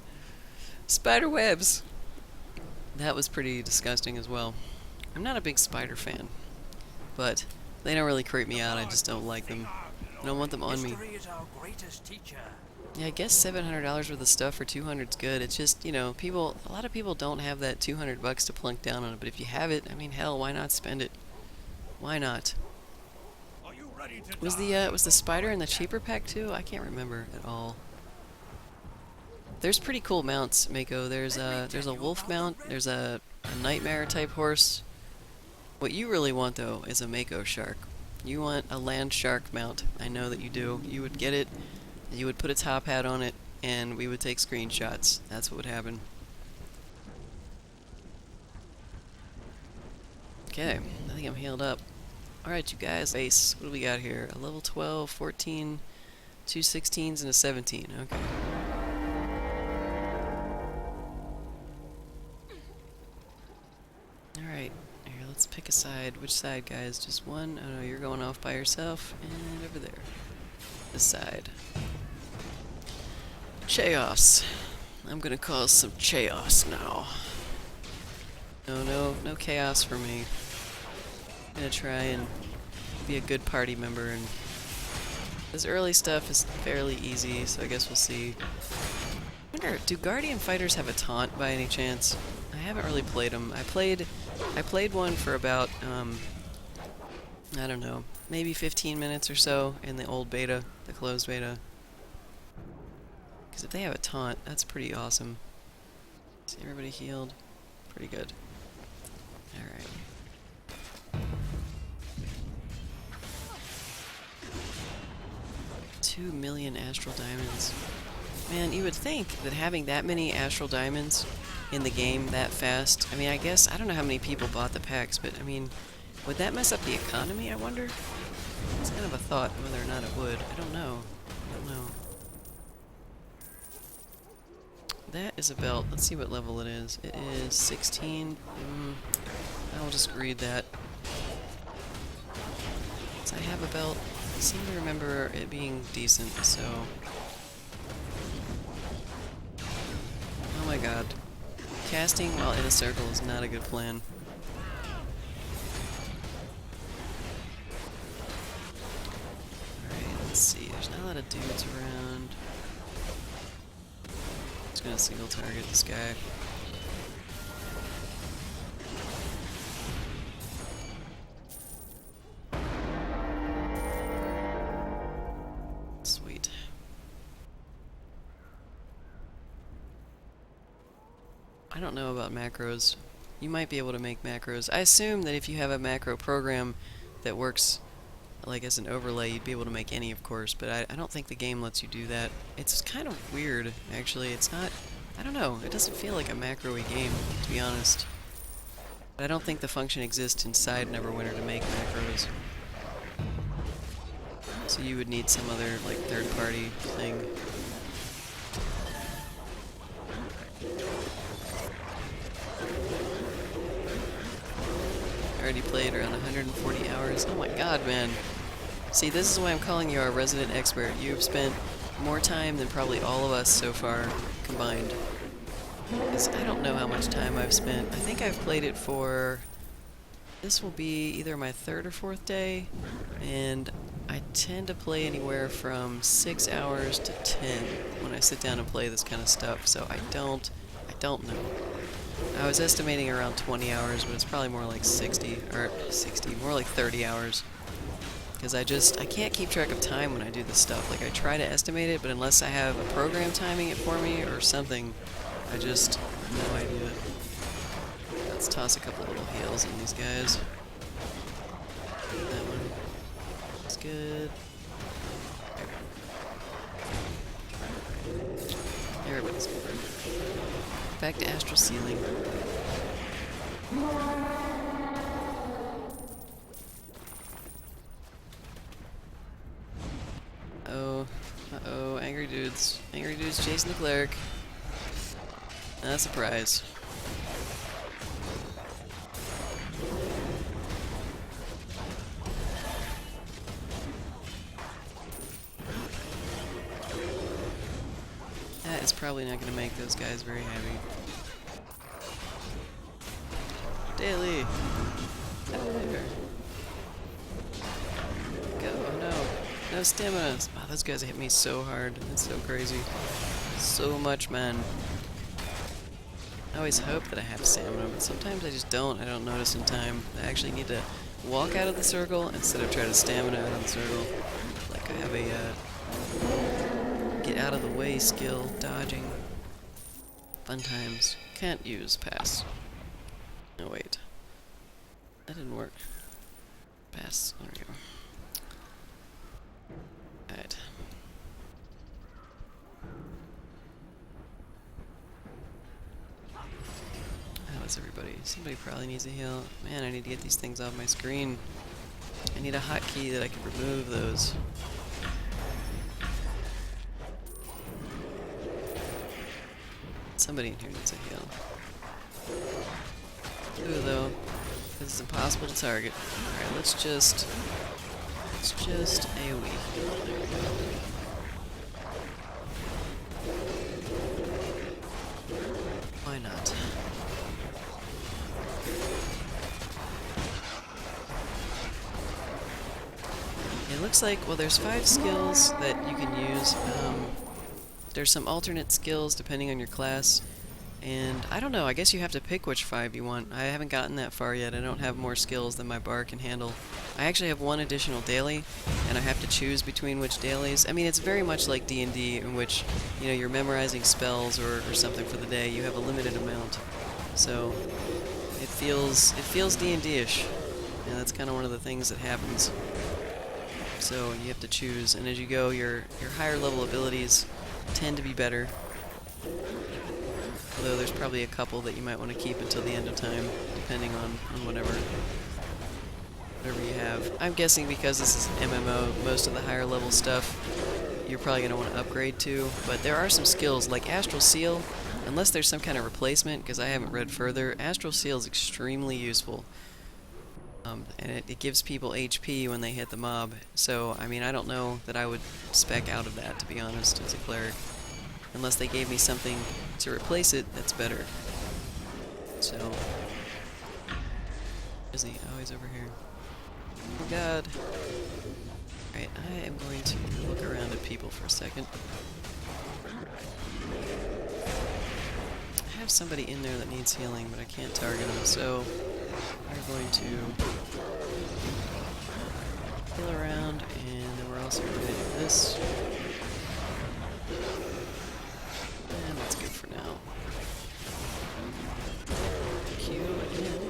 Spider webs! That was pretty disgusting as well. I'm not a big spider fan. But they don't really creep me out, I just don't like them. I don't want them on me. Yeah, I guess $700 worth of stuff for 200 is good. It's just, you know, a lot of people don't have that 200 bucks to plunk down on it, but if you have it, I mean, hell, why not spend it? Why not? Was the spider in the cheaper pack too? I can't remember at all. There's pretty cool mounts, Mako. There's a wolf mount. There's a nightmare type horse. What you really want though is a Mako shark. You want a land shark mount. I know that you do. You would get it. You would put a top hat on it, and we would take screenshots. That's what would happen. Okay, I think I'm healed up. Alright, you guys. Base. What do we got here? A level 12, 14, 2 16s, and a 17. Okay. Alright, here, let's pick a side. Which side, guys? Just one? Oh no, you're going off by yourself. And over there. This side. Chaos. I'm gonna cause some chaos now. No chaos for me. I'm gonna try and be a good party member, and this early stuff is fairly easy, so I guess we'll see. I wonder, do Guardian Fighters have a taunt by any chance? I haven't really played them. I played one for about, I don't know, maybe 15 minutes or so in the old beta, the closed beta. Because if they have a taunt, that's pretty awesome. See everybody healed? Pretty good. Alright. $2 million astral diamonds. Man, you would think that having that many astral diamonds in the game that fast, I mean, I guess, I don't know how many people bought the packs, but I mean, would that mess up the economy, I wonder? It's kind of a thought, whether or not it would. I don't know. That is a belt. Let's see what level it is. It is 16. I'll just read that. So I have a belt. I seem to remember it being decent, so... Oh my god. Casting while in a circle is not a good plan. Alright, let's see. There's not a lot of dudes around. Just gonna single target this guy. Sweet. I don't know about macros. You might be able to make macros. I assume that if you have a macro program that works like as an overlay, you'd be able to make any, of course, but I don't think the game lets you do that. It's kind of weird, actually. It's not... I don't know. It doesn't feel like a macro-y game, to be honest. But I don't think the function exists inside Neverwinter to make macros. So you would need some other, like, third-party thing. I already played around 140 hours. Oh my god, man. See, this is why I'm calling you our resident expert. You've spent more time than probably all of us so far combined. Because I don't know how much time I've spent. I think I've played it for... This will be either my 3rd or 4th day, and I tend to play anywhere from 6 hours to 10 when I sit down and play this kind of stuff, so I don't know. I was estimating around 20 hours, but it's probably more like 60, more like 30 hours. Because I can't keep track of time when I do this stuff. Like, I try to estimate it, but unless I have a program timing it for me or something, I just have no idea. Let's toss a couple little heals on these guys. That one. That's good. Everybody's good. Back to astral ceiling. Uh-oh, angry dudes. Angry dudes chasing the cleric. Not a surprise. That is probably not going to make those guys very happy. Daily! There. Go, oh no. No stamina. Wow, those guys hit me so hard. That's so crazy. So much, man. I always hope that I have stamina, but sometimes I just don't. I don't notice in time. I actually need to walk out of the circle instead of try to stamina out of the circle. Like I have a get out of the way skill, dodging. Fun times. Can't use pass. No, wait. That didn't work. Pass. There we go. Alright. How is everybody? Somebody probably needs a heal. Man, I need to get these things off my screen. I need a hotkey that I can remove those. Somebody in here needs a heal. Ooh, though. This is impossible to target. Alright, let's just AoE. There we go. Why not? It looks like, well, there's 5 skills that you can use. There's some alternate skills depending on your class. And I don't know, I guess you have to pick which 5 you want. I haven't gotten that far yet. I don't have more skills than my bar can handle. I actually have 1 additional daily, and I have to choose between which dailies. I mean, it's very much like D&D, in which, you know, you're memorizing spells or something for the day. You have a limited amount. So, it feels D&D-ish. And that's kind of one of the things that happens. So, you have to choose, and as you go, your higher level abilities tend to be better. Although there's probably a couple that you might want to keep until the end of time, depending on whatever you have. I'm guessing because this is an MMO, most of the higher level stuff you're probably going to want to upgrade to, but there are some skills, like Astral Seal, unless there's some kind of replacement, because I haven't read further. Astral Seal is extremely useful, and it gives people HP when they hit the mob, so, I mean, I don't know that I would spec out of that, to be honest, as a cleric. Unless they gave me something to replace it that's better. So, is he? Oh, he's over here. Oh god. Alright, I am going to look around at people for a second. I have somebody in there that needs healing, but I can't target them, so we're going to heal around, and then we're also going to do this. And that's good for now. Q again.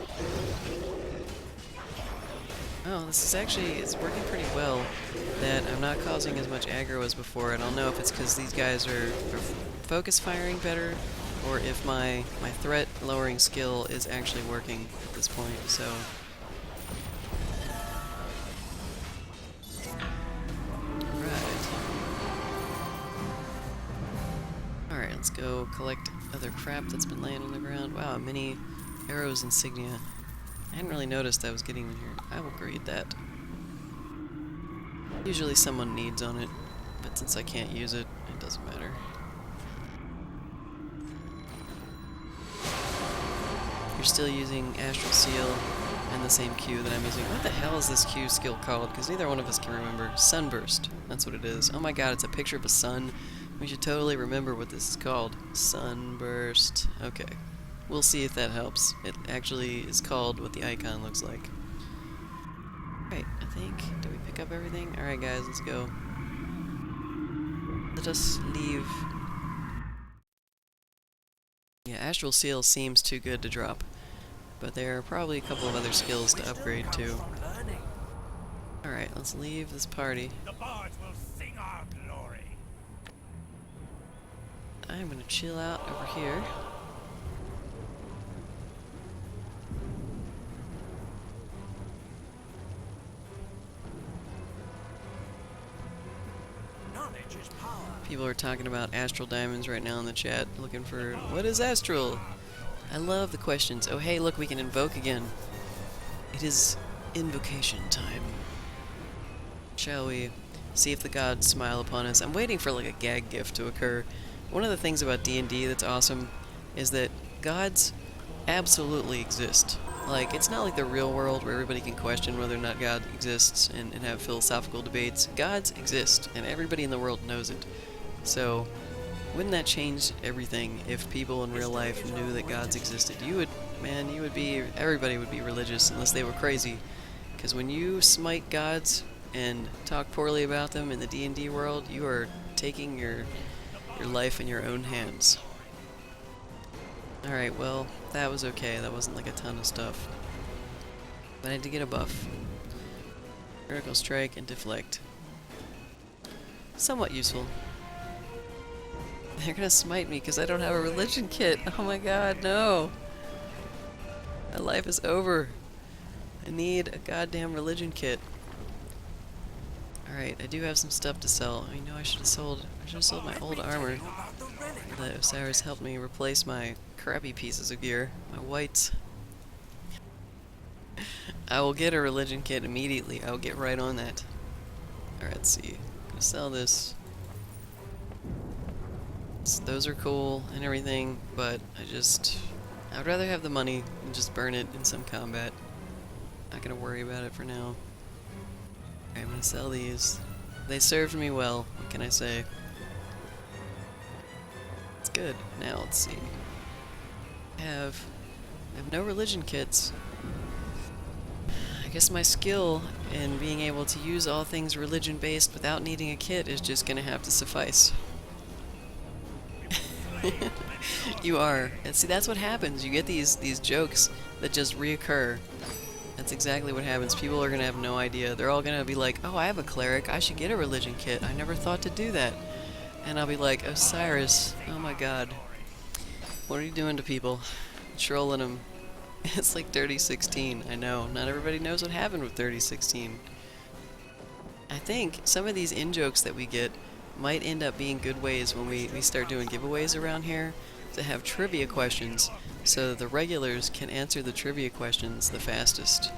Oh, this is actually, it's working pretty well that I'm not causing as much aggro as before. I don't know if it's because these guys are focus firing better, or if my threat lowering skill is actually working at this point, so. Alright, let's go collect other crap that's been laying on the ground. Wow, many arrows insignia. I hadn't really noticed I was getting in here. I will grade that. Usually someone needs on it, but since I can't use it, it doesn't matter. You're still using Astral Seal and the same Q that I'm using. What the hell is this Q skill called? Because neither one of us can remember. Sunburst. That's what it is. Oh my god, it's a picture of a sun. We should totally remember what this is called. Sunburst. Okay. We'll see if that helps. It actually is called what the icon looks like. Alright, I think. Did we pick up everything? Alright guys, let's go. Let us leave. Yeah, Astral Seal seems too good to drop. But there are probably a couple of other skills to upgrade to. Alright, let's leave this party. The bards will sing our glory. I'm gonna chill out over here. Knowledge is power. People are talking about astral diamonds right now in the chat, looking for, what is astral? I love the questions. Oh hey, look, we can invoke again. It is invocation time. Shall we see if the gods smile upon us? I'm waiting for like a gag gift to occur. One of the things about D&D that's awesome is that gods absolutely exist. Like, it's not like the real world where everybody can question whether or not God exists and have philosophical debates. Gods exist, and everybody in the world knows it. So, wouldn't that change everything if people in real life knew that gods existed? Everybody would be religious unless they were crazy. Because when you smite gods and talk poorly about them in the D&D world, you are taking your life in your own hands. Alright, well, that was okay. That wasn't like a ton of stuff. But I did get a buff. Critical strike and deflect. Somewhat useful. They're gonna smite me because I don't have a religion kit. Oh my god, no! My life is over. I need a goddamn religion kit. Alright, I do have some stuff to sell. I know I should have sold my old armor. That Osiris helped me replace my crappy pieces of gear. My whites. I will get a religion kit immediately. I will get right on that. Alright, let's see. I'm gonna sell this. Those are cool and everything, but I'd rather have the money and just burn it in some combat. Not gonna worry about it for now. Okay, I'm gonna sell these. They served me well, what can I say? It's good. Now, let's see. I have no religion kits. I guess my skill in being able to use all things religion-based without needing a kit is just gonna have to suffice. You are. And see, that's what happens. You get these jokes that just reoccur. That's exactly what happens. People are gonna have no idea. They're all gonna be like, oh, I have a cleric. I should get a religion kit. I never thought to do that. And I'll be like, Osiris, oh my god. What are you doing to people? Trolling them. It's like Dirty 16. I know. Not everybody knows what happened with Dirty 16. I think some of these in-jokes that we get might end up being good ways when we start doing giveaways around here to have trivia questions so that the regulars can answer the trivia questions the fastest.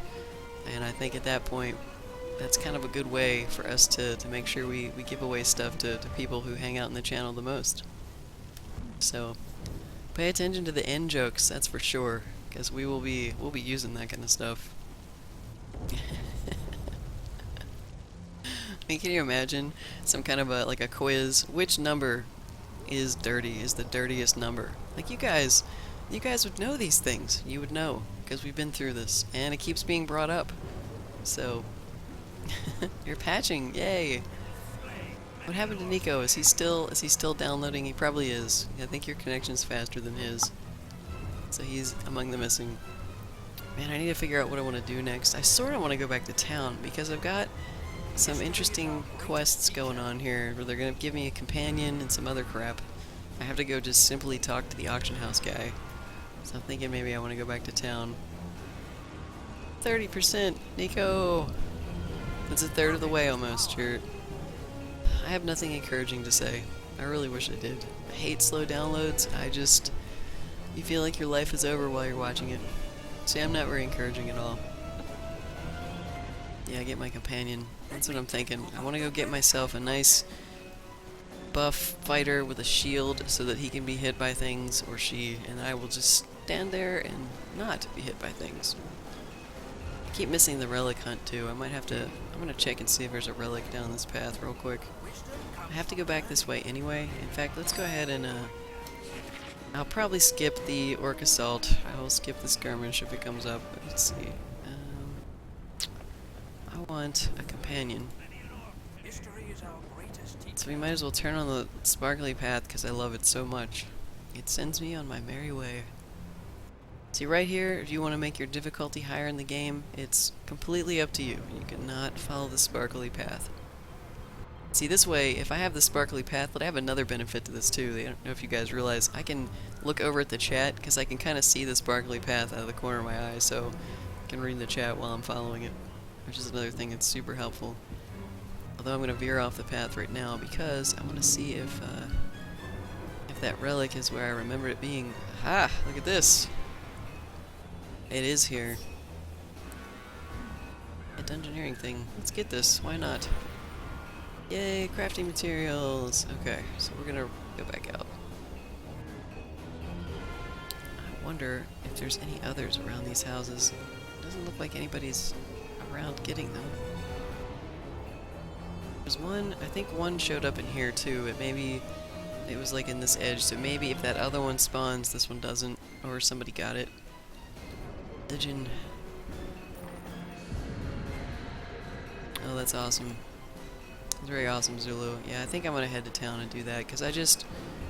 And I think at that point, that's kind of a good way for us to make sure we give away stuff to people who hang out in the channel the most. So, pay attention to the end jokes, that's for sure, because we'll be using that kind of stuff. I mean, can you imagine some kind of like a quiz? Which number is dirty? Is the dirtiest number? Like you guys would know these things. You would know because we've been through this, and it keeps being brought up. So, you're patching, yay! What happened to Nico? Is he still downloading? He probably is. I think your connection's faster than his, so he's among the missing. Man, I need to figure out what I want to do next. I sort of want to go back to town because I've got some interesting quests going on here where they're going to give me a companion and some other crap. I have to go just simply talk to the auction house guy. So I'm thinking maybe I want to go back to town. 30%! Nico! That's a third of the way almost. I have nothing encouraging to say. I really wish I did. I hate slow downloads. You feel like your life is over while you're watching it. See, I'm not very encouraging at all. Yeah, get my companion. That's what I'm thinking. I want to go get myself a nice buff fighter with a shield so that he can be hit by things, or she, and I will just stand there and not be hit by things. I keep missing the relic hunt too. I'm gonna check and see if there's a relic down this path real quick. I have to go back this way anyway. In fact, let's go ahead and I'll probably skip the orc assault. I will skip the skirmish if it comes up. But let's see. I want a companion. So we might as well turn on the sparkly path because I love it so much. It sends me on my merry way. See right here, if you want to make your difficulty higher in the game, it's completely up to you. You cannot follow the sparkly path. See, this way, if I have the sparkly path, but I have another benefit to this too. I don't know if you guys realize, I can look over at the chat because I can kind of see the sparkly path out of the corner of my eye, so I can read the chat while I'm following it, which is another thing that's super helpful. Although I'm going to veer off the path right now because I want to see if that relic is where I remember it being. Aha! Look at this! It is here. A dungeoneering thing. Let's get this. Why not? Yay, crafting materials! Okay, so we're gonna go back out. I wonder if there's any others around these houses. Doesn't look like anybody's around getting them. There's one, I think one showed up in here too. It was like in this edge, so maybe if that other one spawns, this one doesn't, or somebody got it. Religion. Oh, that's awesome. That's very awesome, Zulu. Yeah, I think I'm gonna head to town and do that, because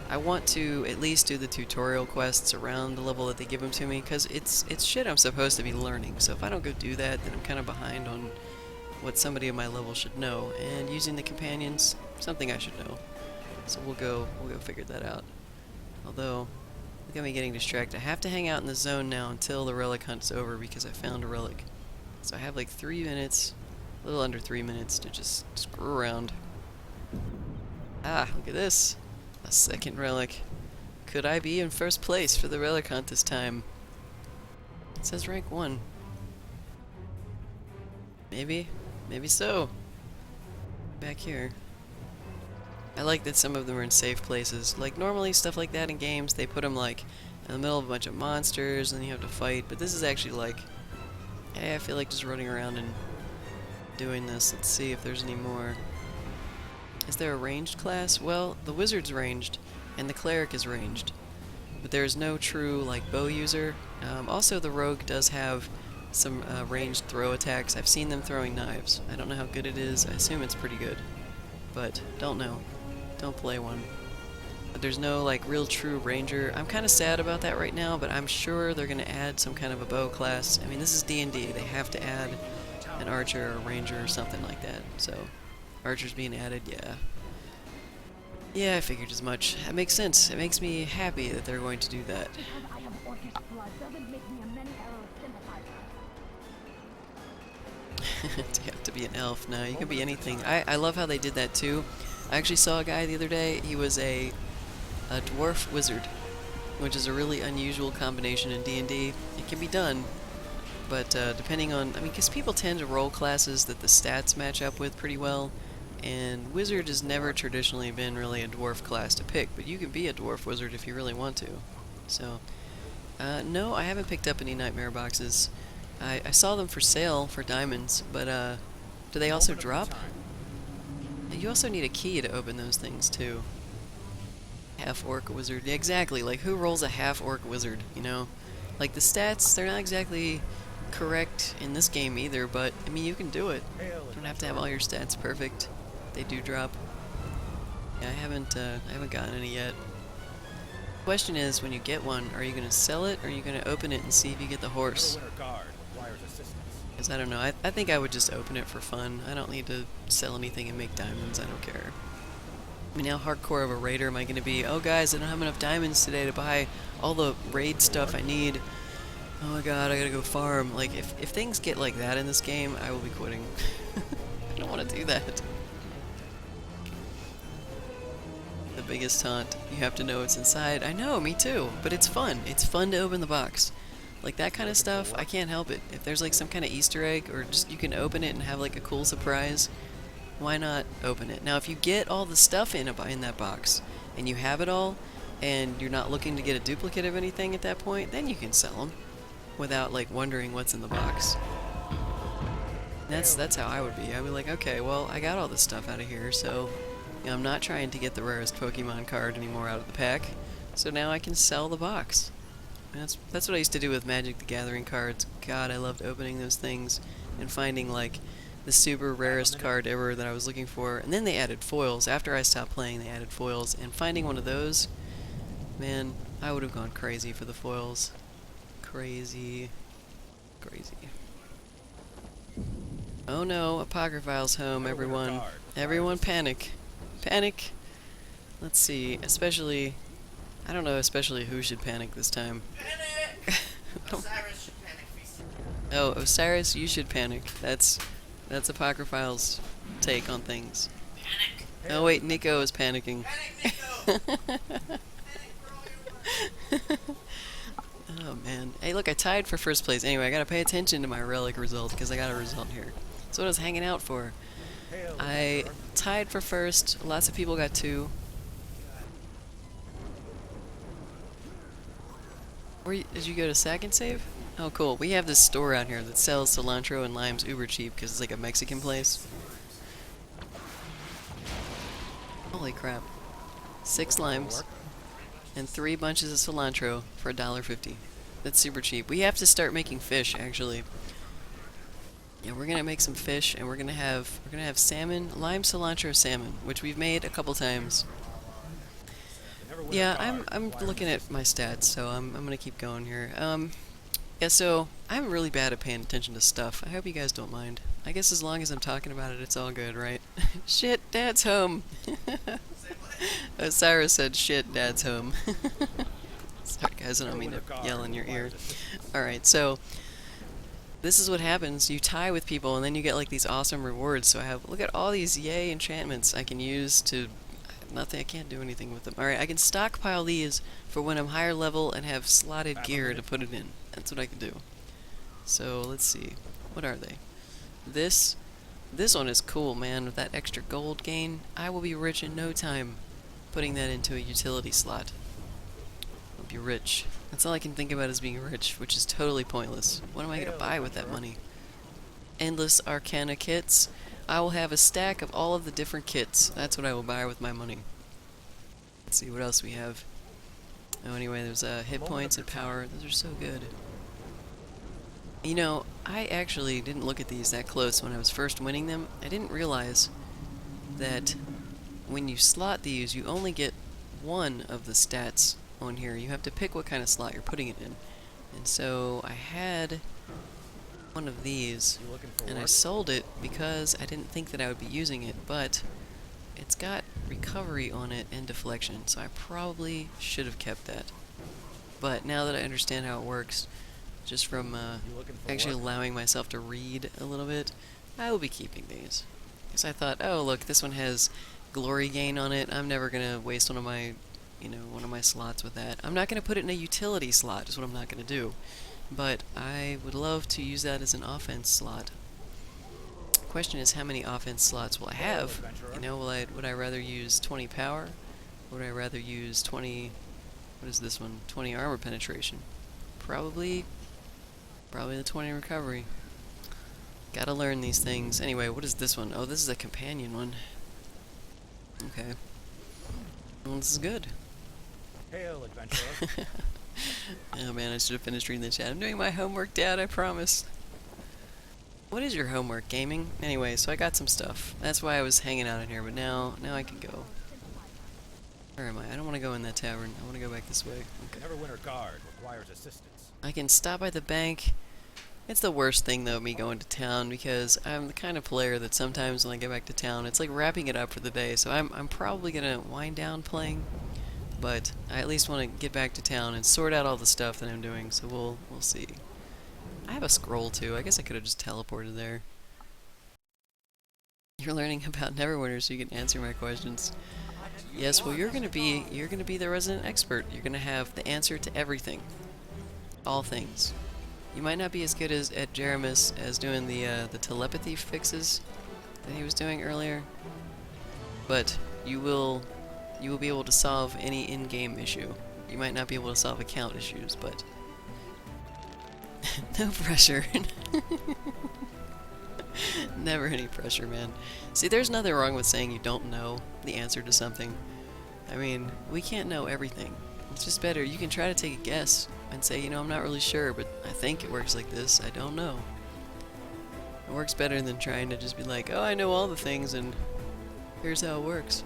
I want to at least do the tutorial quests around the level that they give them to me, because it's shit I'm supposed to be learning. So if I don't go do that, then I'm kind of behind on what somebody of my level should know. And using the companions, something I should know. So we'll go figure that out. Although, look at me getting distracted. I have to hang out in the zone now until the relic hunt's over because I found a relic. So I have like 3 minutes, a little under 3 minutes to just screw around. Ah, look at this. A second relic. Could I be in first place for the relic hunt this time? It says rank 1. Maybe. Maybe so. Back here. I like that some of them are in safe places. Like, normally stuff like that in games, they put them, like, in the middle of a bunch of monsters, and you have to fight. But this is actually, like, hey, I feel like just running around and doing this. Let's see if there's any more. Is there a ranged class? Well, the wizard's ranged, and the cleric is ranged. But there's no true, like, bow user. Also, the rogue does have some ranged throw attacks. I've seen them throwing knives. I don't know how good it is. I assume it's pretty good. But, don't know. Don't play one. But there's no, like, real true ranger. I'm kind of sad about that right now, but I'm sure they're going to add some kind of a bow class. I mean, this is D&D. They have to add an archer or a ranger or something like that. So, archers being added, yeah. Yeah, I figured as much. That makes sense. It makes me happy that they're going to do that. You have to be an elf. No, you can be anything. I love how they did that too. I actually saw a guy the other day. He was a dwarf wizard, which is a really unusual combination in D&D. It can be done, but depending on... I mean, because people tend to roll classes that the stats match up with pretty well, and wizard has never traditionally been really a dwarf class to pick, but you can be a dwarf wizard if you really want to. So, no, I haven't picked up any nightmare boxes. I saw them for sale for diamonds, but do they also drop? You also need a key to open those things too. Half-orc wizard. Yeah, exactly, like who rolls a half-orc wizard, you know? Like the stats, they're not exactly correct in this game either, but I mean you can do it. You don't have to have all your stats perfect. They do drop. Yeah, I haven't gotten any yet. The question is, when you get one, are you going to sell it, or are you going to open it and see if you get the horse? Because I don't know, I think I would just open it for fun. I don't need to sell anything and make diamonds, I don't care. I mean, how hardcore of a raider am I going to be? Oh guys, I don't have enough diamonds today to buy all the raid stuff I need. Oh my god, I gotta go farm. Like, if things get like that in this game, I will be quitting. I don't want to do that. The biggest taunt. You have to know what's inside. I know, me too. But it's fun. It's fun to open the box. Like that kind of stuff, I can't help it. If there's like some kind of Easter egg, or just you can open it and have like a cool surprise, why not open it? Now if you get all the stuff in that box, and you have it all, and you're not looking to get a duplicate of anything at that point, then you can sell them, without like wondering what's in the box. That's how I would be. I'd be like, okay, well I got all this stuff out of here, so you know, I'm not trying to get the rarest Pokemon card anymore out of the pack, so now I can sell the box. That's what I used to do with Magic the Gathering cards. God, I loved opening those things and finding like the super rarest card ever that I was looking for. And then they added foils. After I stopped playing, they added foils. And finding one of those, man, I would have gone crazy for the foils. Crazy. Crazy. Oh no, Apocryphile's home, everyone. Everyone panic. Panic. Let's see, especially... I don't know especially who should panic this time. Panic! Osiris should panic. Oh, Osiris, you should panic. That's Apocryphile's take on things. Panic! Oh wait, Nico is panicking. Panic, Nico! Panic for all your life! Oh man. Hey look, I tied for first place. Anyway, I gotta pay attention to my relic result, because I got a result here. That's what I was hanging out for. I tied for first. Lots of people got 2. Did you go to second save? Oh cool, we have this store out here that sells cilantro and limes uber cheap because it's like a Mexican place. Holy crap. 6 limes and 3 bunches of cilantro for $1.50. That's super cheap. We have to start making fish actually. Yeah, we're gonna make some fish and we're gonna have salmon, lime cilantro salmon, which we've made a couple times. Yeah, I'm looking at my stats, so I'm gonna keep going here. Yeah, so I'm really bad at paying attention to stuff. I hope you guys don't mind. I guess as long as I'm talking about it, it's all good, right? Shit, Dad's home. Cyrus said, "Shit, Dad's home." Sorry, guys, I don't mean to yell in your ear. Alright, so this is what happens. You tie with people, and then you get like these awesome rewards. So I have, look at all these yay enchantments I can use to, nothing, I can't do anything with them. Alright, I can stockpile these for when I'm higher level and have slotted gear to put it in. That's what I can do. So let's see, what are they? This one is cool, man. With that extra gold gain, I will be rich in no time. Putting that into a utility slot. I'll be rich. That's all I can think about as being rich, which is totally pointless. What am I gonna buy with that money? Endless Arcana kits. I will have a stack of all of the different kits. That's what I will buy with my money. Let's see what else we have. Oh, anyway, there's hit points and power. Those are so good. You know, I actually didn't look at these that close when I was first winning them. I didn't realize that when you slot these, you only get one of the stats on here. You have to pick what kind of slot you're putting it in. And so I had one of these, and I sold it because I didn't think that I would be using it, but it's got recovery on it and deflection, so I probably should have kept that. But now that I understand how it works, just from actually allowing myself to read a little bit, I will be keeping these. Because I thought, oh look, this one has glory gain on it. I'm never gonna waste one of my, one of my slots with that. I'm not gonna put it in a utility slot, is what I'm not gonna do. But I would love to use that as an offense slot. Question is, how many offense slots will I have? Would I rather use 20 power? Would I rather use 20, what is this one? 20 armor penetration? Probably the 20 recovery. Gotta learn these things. Anyway, what is this one? Oh, this is a companion one. Okay. Well, this is good. Hail, adventurer. Oh man, I should have finished reading the chat. I'm doing my homework, Dad, I promise. What is your homework, gaming? Anyway, so I got some stuff. That's why I was hanging out in here, but now I can go. Where am I? I don't want to go in that tavern. I want to go back this way. Okay. Neverwinter guard requires assistance. I can stop by the bank. It's the worst thing, though, me going to town, because I'm the kind of player that sometimes when I get back to town, it's like wrapping it up for the day, so I'm probably going to wind down playing, but I at least want to get back to town and sort out all the stuff that I'm doing, so we'll see. I have a scroll, too. I guess I could have just teleported there. You're learning about Neverwinter so you can answer my questions. Yes, well, you're gonna be the resident expert. You're gonna have the answer to everything. All things. You might not be as good at Jeremus as doing the telepathy fixes that he was doing earlier, but you will be able to solve any in-game issue. You might not be able to solve account issues, but no pressure. Never any pressure, man. See, there's nothing wrong with saying you don't know the answer to something. I mean, we can't know everything. It's just better. You can try to take a guess and say, I'm not really sure, but I think it works like this. I don't know. It works better than trying to just be like, oh, I know all the things, and here's how it works.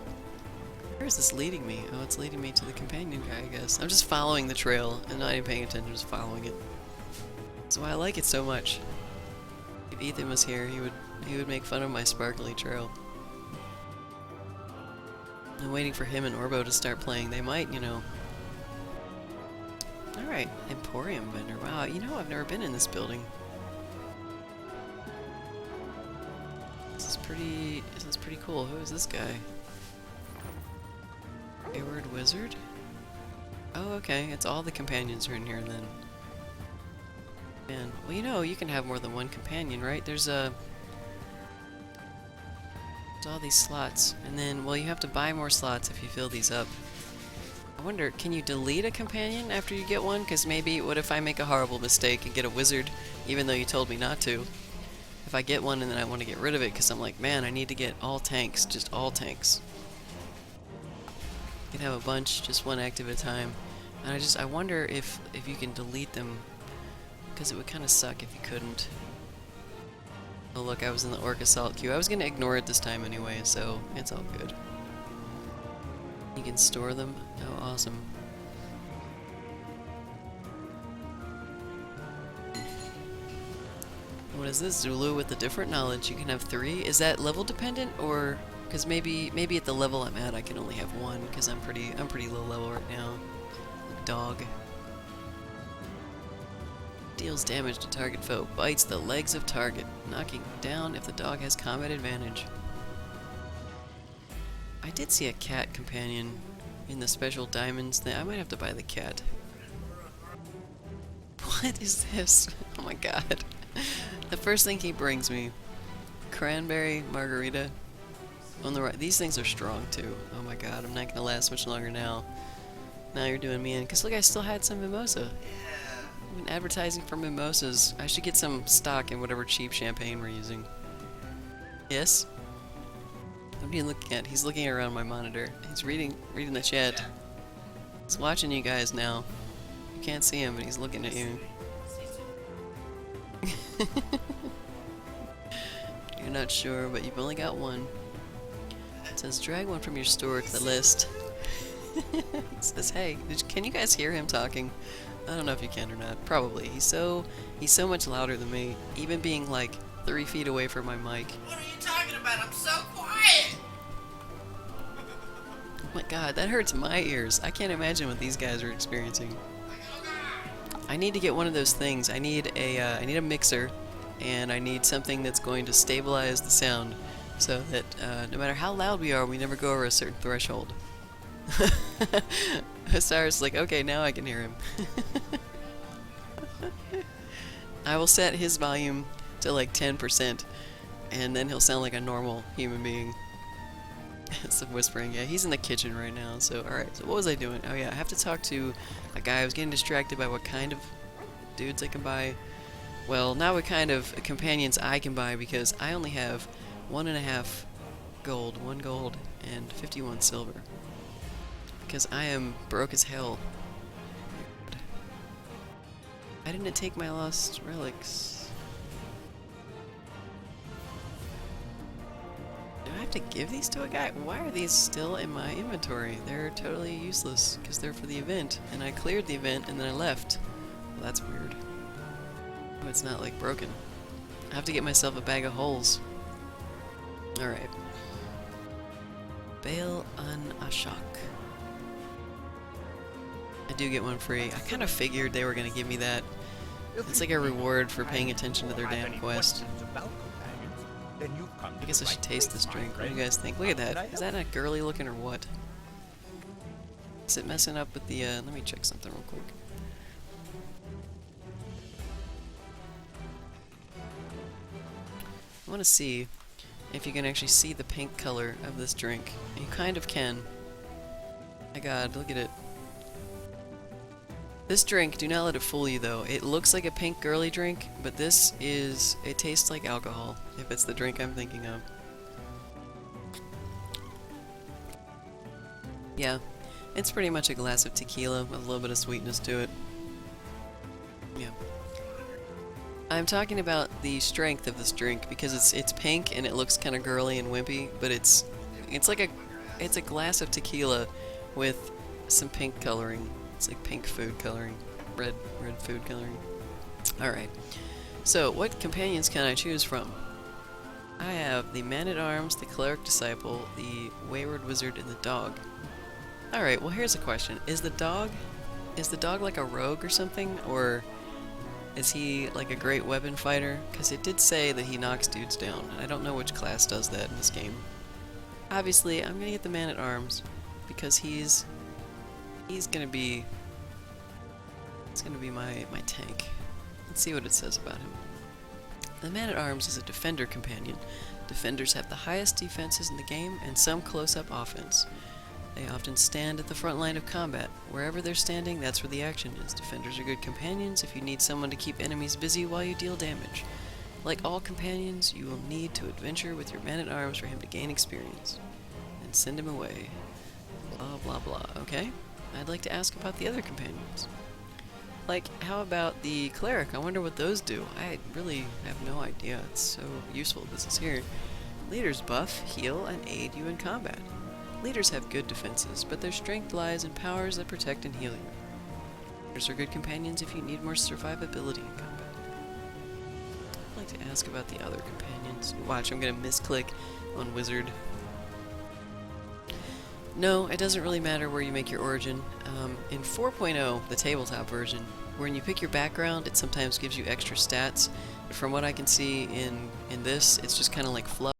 Where is this leading me? Oh, it's leading me to the companion guy, I guess. I'm just following the trail and not even paying attention, just following it. That's why I like it so much. If Ethan was here, he would make fun of my sparkly trail. I'm waiting for him and Orbo to start playing. They might, Alright, Emporium Vendor. Wow, I've never been in this building. This is pretty cool. Who is this guy? Wayward Wizard? Oh, okay. It's all the companions are in here then. Man, well, you can have more than one companion, right? There's all these slots, and then, well, you have to buy more slots if you fill these up. I wonder, can you delete a companion after you get one? Because maybe, what if I make a horrible mistake and get a wizard, even though you told me not to? If I get one and then I want to get rid of it because I'm like, man, I need to get all tanks, just all tanks. You can have a bunch, just one active at a time. And I wonder if you can delete them, because it would kind of suck if you couldn't. Oh look, I was in the Orc Assault queue. I was going to ignore it this time anyway, so it's all good. You can store them. Oh, awesome. What is this? Zulu with a different knowledge. You can have 3. Is that level dependent, or because maybe at the level I'm at I can only have 1 because I'm pretty low level right now. Dog. Deals damage to target foe. Bites the legs of target, knocking down if the dog has combat advantage. I did see a cat companion in the special diamonds thing. I might have to buy the cat. What is this? Oh my god. The first thing he brings me. Cranberry margarita. On the right. These things are strong too. Oh my god, I'm not gonna last much longer now. Now you're doing me in. Because look, I still had some mimosa. I've been advertising for mimosas. I should get some stock in whatever cheap champagne we're using. Yes? What are you looking at? He's looking around my monitor. He's reading the chat. He's watching you guys now. You can't see him, but he's looking at you. You're not sure, but you've only got 1. It says drag 1 from your store to the list. It says, hey, can you guys hear him talking? I don't know if you can or not. Probably. He's so much louder than me, even being like 3 feet away from my mic. What are you talking about? I'm so quiet! Oh my god, that hurts my ears. I can't imagine what these guys are experiencing. I need to get one of those things. I need a mixer, and I need something that's going to stabilize the sound, so that no matter how loud we are, we never go over a certain threshold. Cyrus is like, okay, now I can hear him. I will set his volume to like 10%, and then he'll sound like a normal human being. Some whispering. Yeah, he's in the kitchen right now, so alright. So what was I doing? Oh yeah, I have to talk to a guy. I was getting distracted by what kind of dudes I can buy. Well, not what kind of companions I can buy, because I only have 1.5 gold, 1 gold, and 51 silver. Because I am broke as hell. Why didn't it take my lost relics? Do I have to give these to a guy? Why are these still in my inventory? They're totally useless because they're for the event, and I cleared the event and then I left. Well, that's weird. Oh, it's not like broken. I have to get myself a bag of holes. Alright. Bail an Ashok. I do get 1 free. I kind of figured they were going to give me that. It's like a reward for paying attention to their damn quest. I guess I should taste this drink. What do you guys think? Look at that. Is that not girly looking or what? Is it messing up with the, let me check something real quick. I want to see if you can actually see the pink color of this drink. You kind of can. My god, look at it. This drink, do not let it fool you though. It looks like a pink girly drink, but this is, it tastes like alcohol, if it's the drink I'm thinking of. Yeah, it's pretty much a glass of tequila with a little bit of sweetness to it. Yeah. I'm talking about the strength of this drink because it's pink and it looks kind of girly and wimpy, but it's a glass of tequila with some pink coloring. It's like pink food coloring, red food coloring. Alright, so what companions can I choose from? I have the Man-at-Arms, the Cleric Disciple, the Wayward Wizard, and the Dog. Alright, well here's a question. Is the dog like a rogue or something? Or is he like a great weapon fighter? Because it did say that he knocks dudes down, and I don't know which class does that in this game. Obviously, I'm gonna get the Man-at-Arms, because he's gonna be my tank. Let's see what it says about him. The Man-at-Arms is a defender companion. Defenders have the highest defenses in the game and some close-up offense. They often stand at the front line of combat. Wherever they're standing, that's where the action is. Defenders are good companions if you need someone to keep enemies busy while you deal damage. Like all companions, you will need to adventure with your Man-at-Arms for him to gain experience. And send him away. Blah blah blah, okay? I'd like to ask about the other companions. Like, how about the Cleric? I wonder what those do. I really have no idea. It's so useful this is here. Leaders buff, heal, and aid you in combat. Leaders have good defenses, but their strength lies in powers that protect and heal you. Leaders are good companions if you need more survivability in combat. I'd like to ask about the other companions. Watch, I'm gonna misclick on Wizard. No, it doesn't really matter where you make your origin. In 4.0, the tabletop version, when you pick your background, it sometimes gives you extra stats. From what I can see in this, it's just kind of like fluff.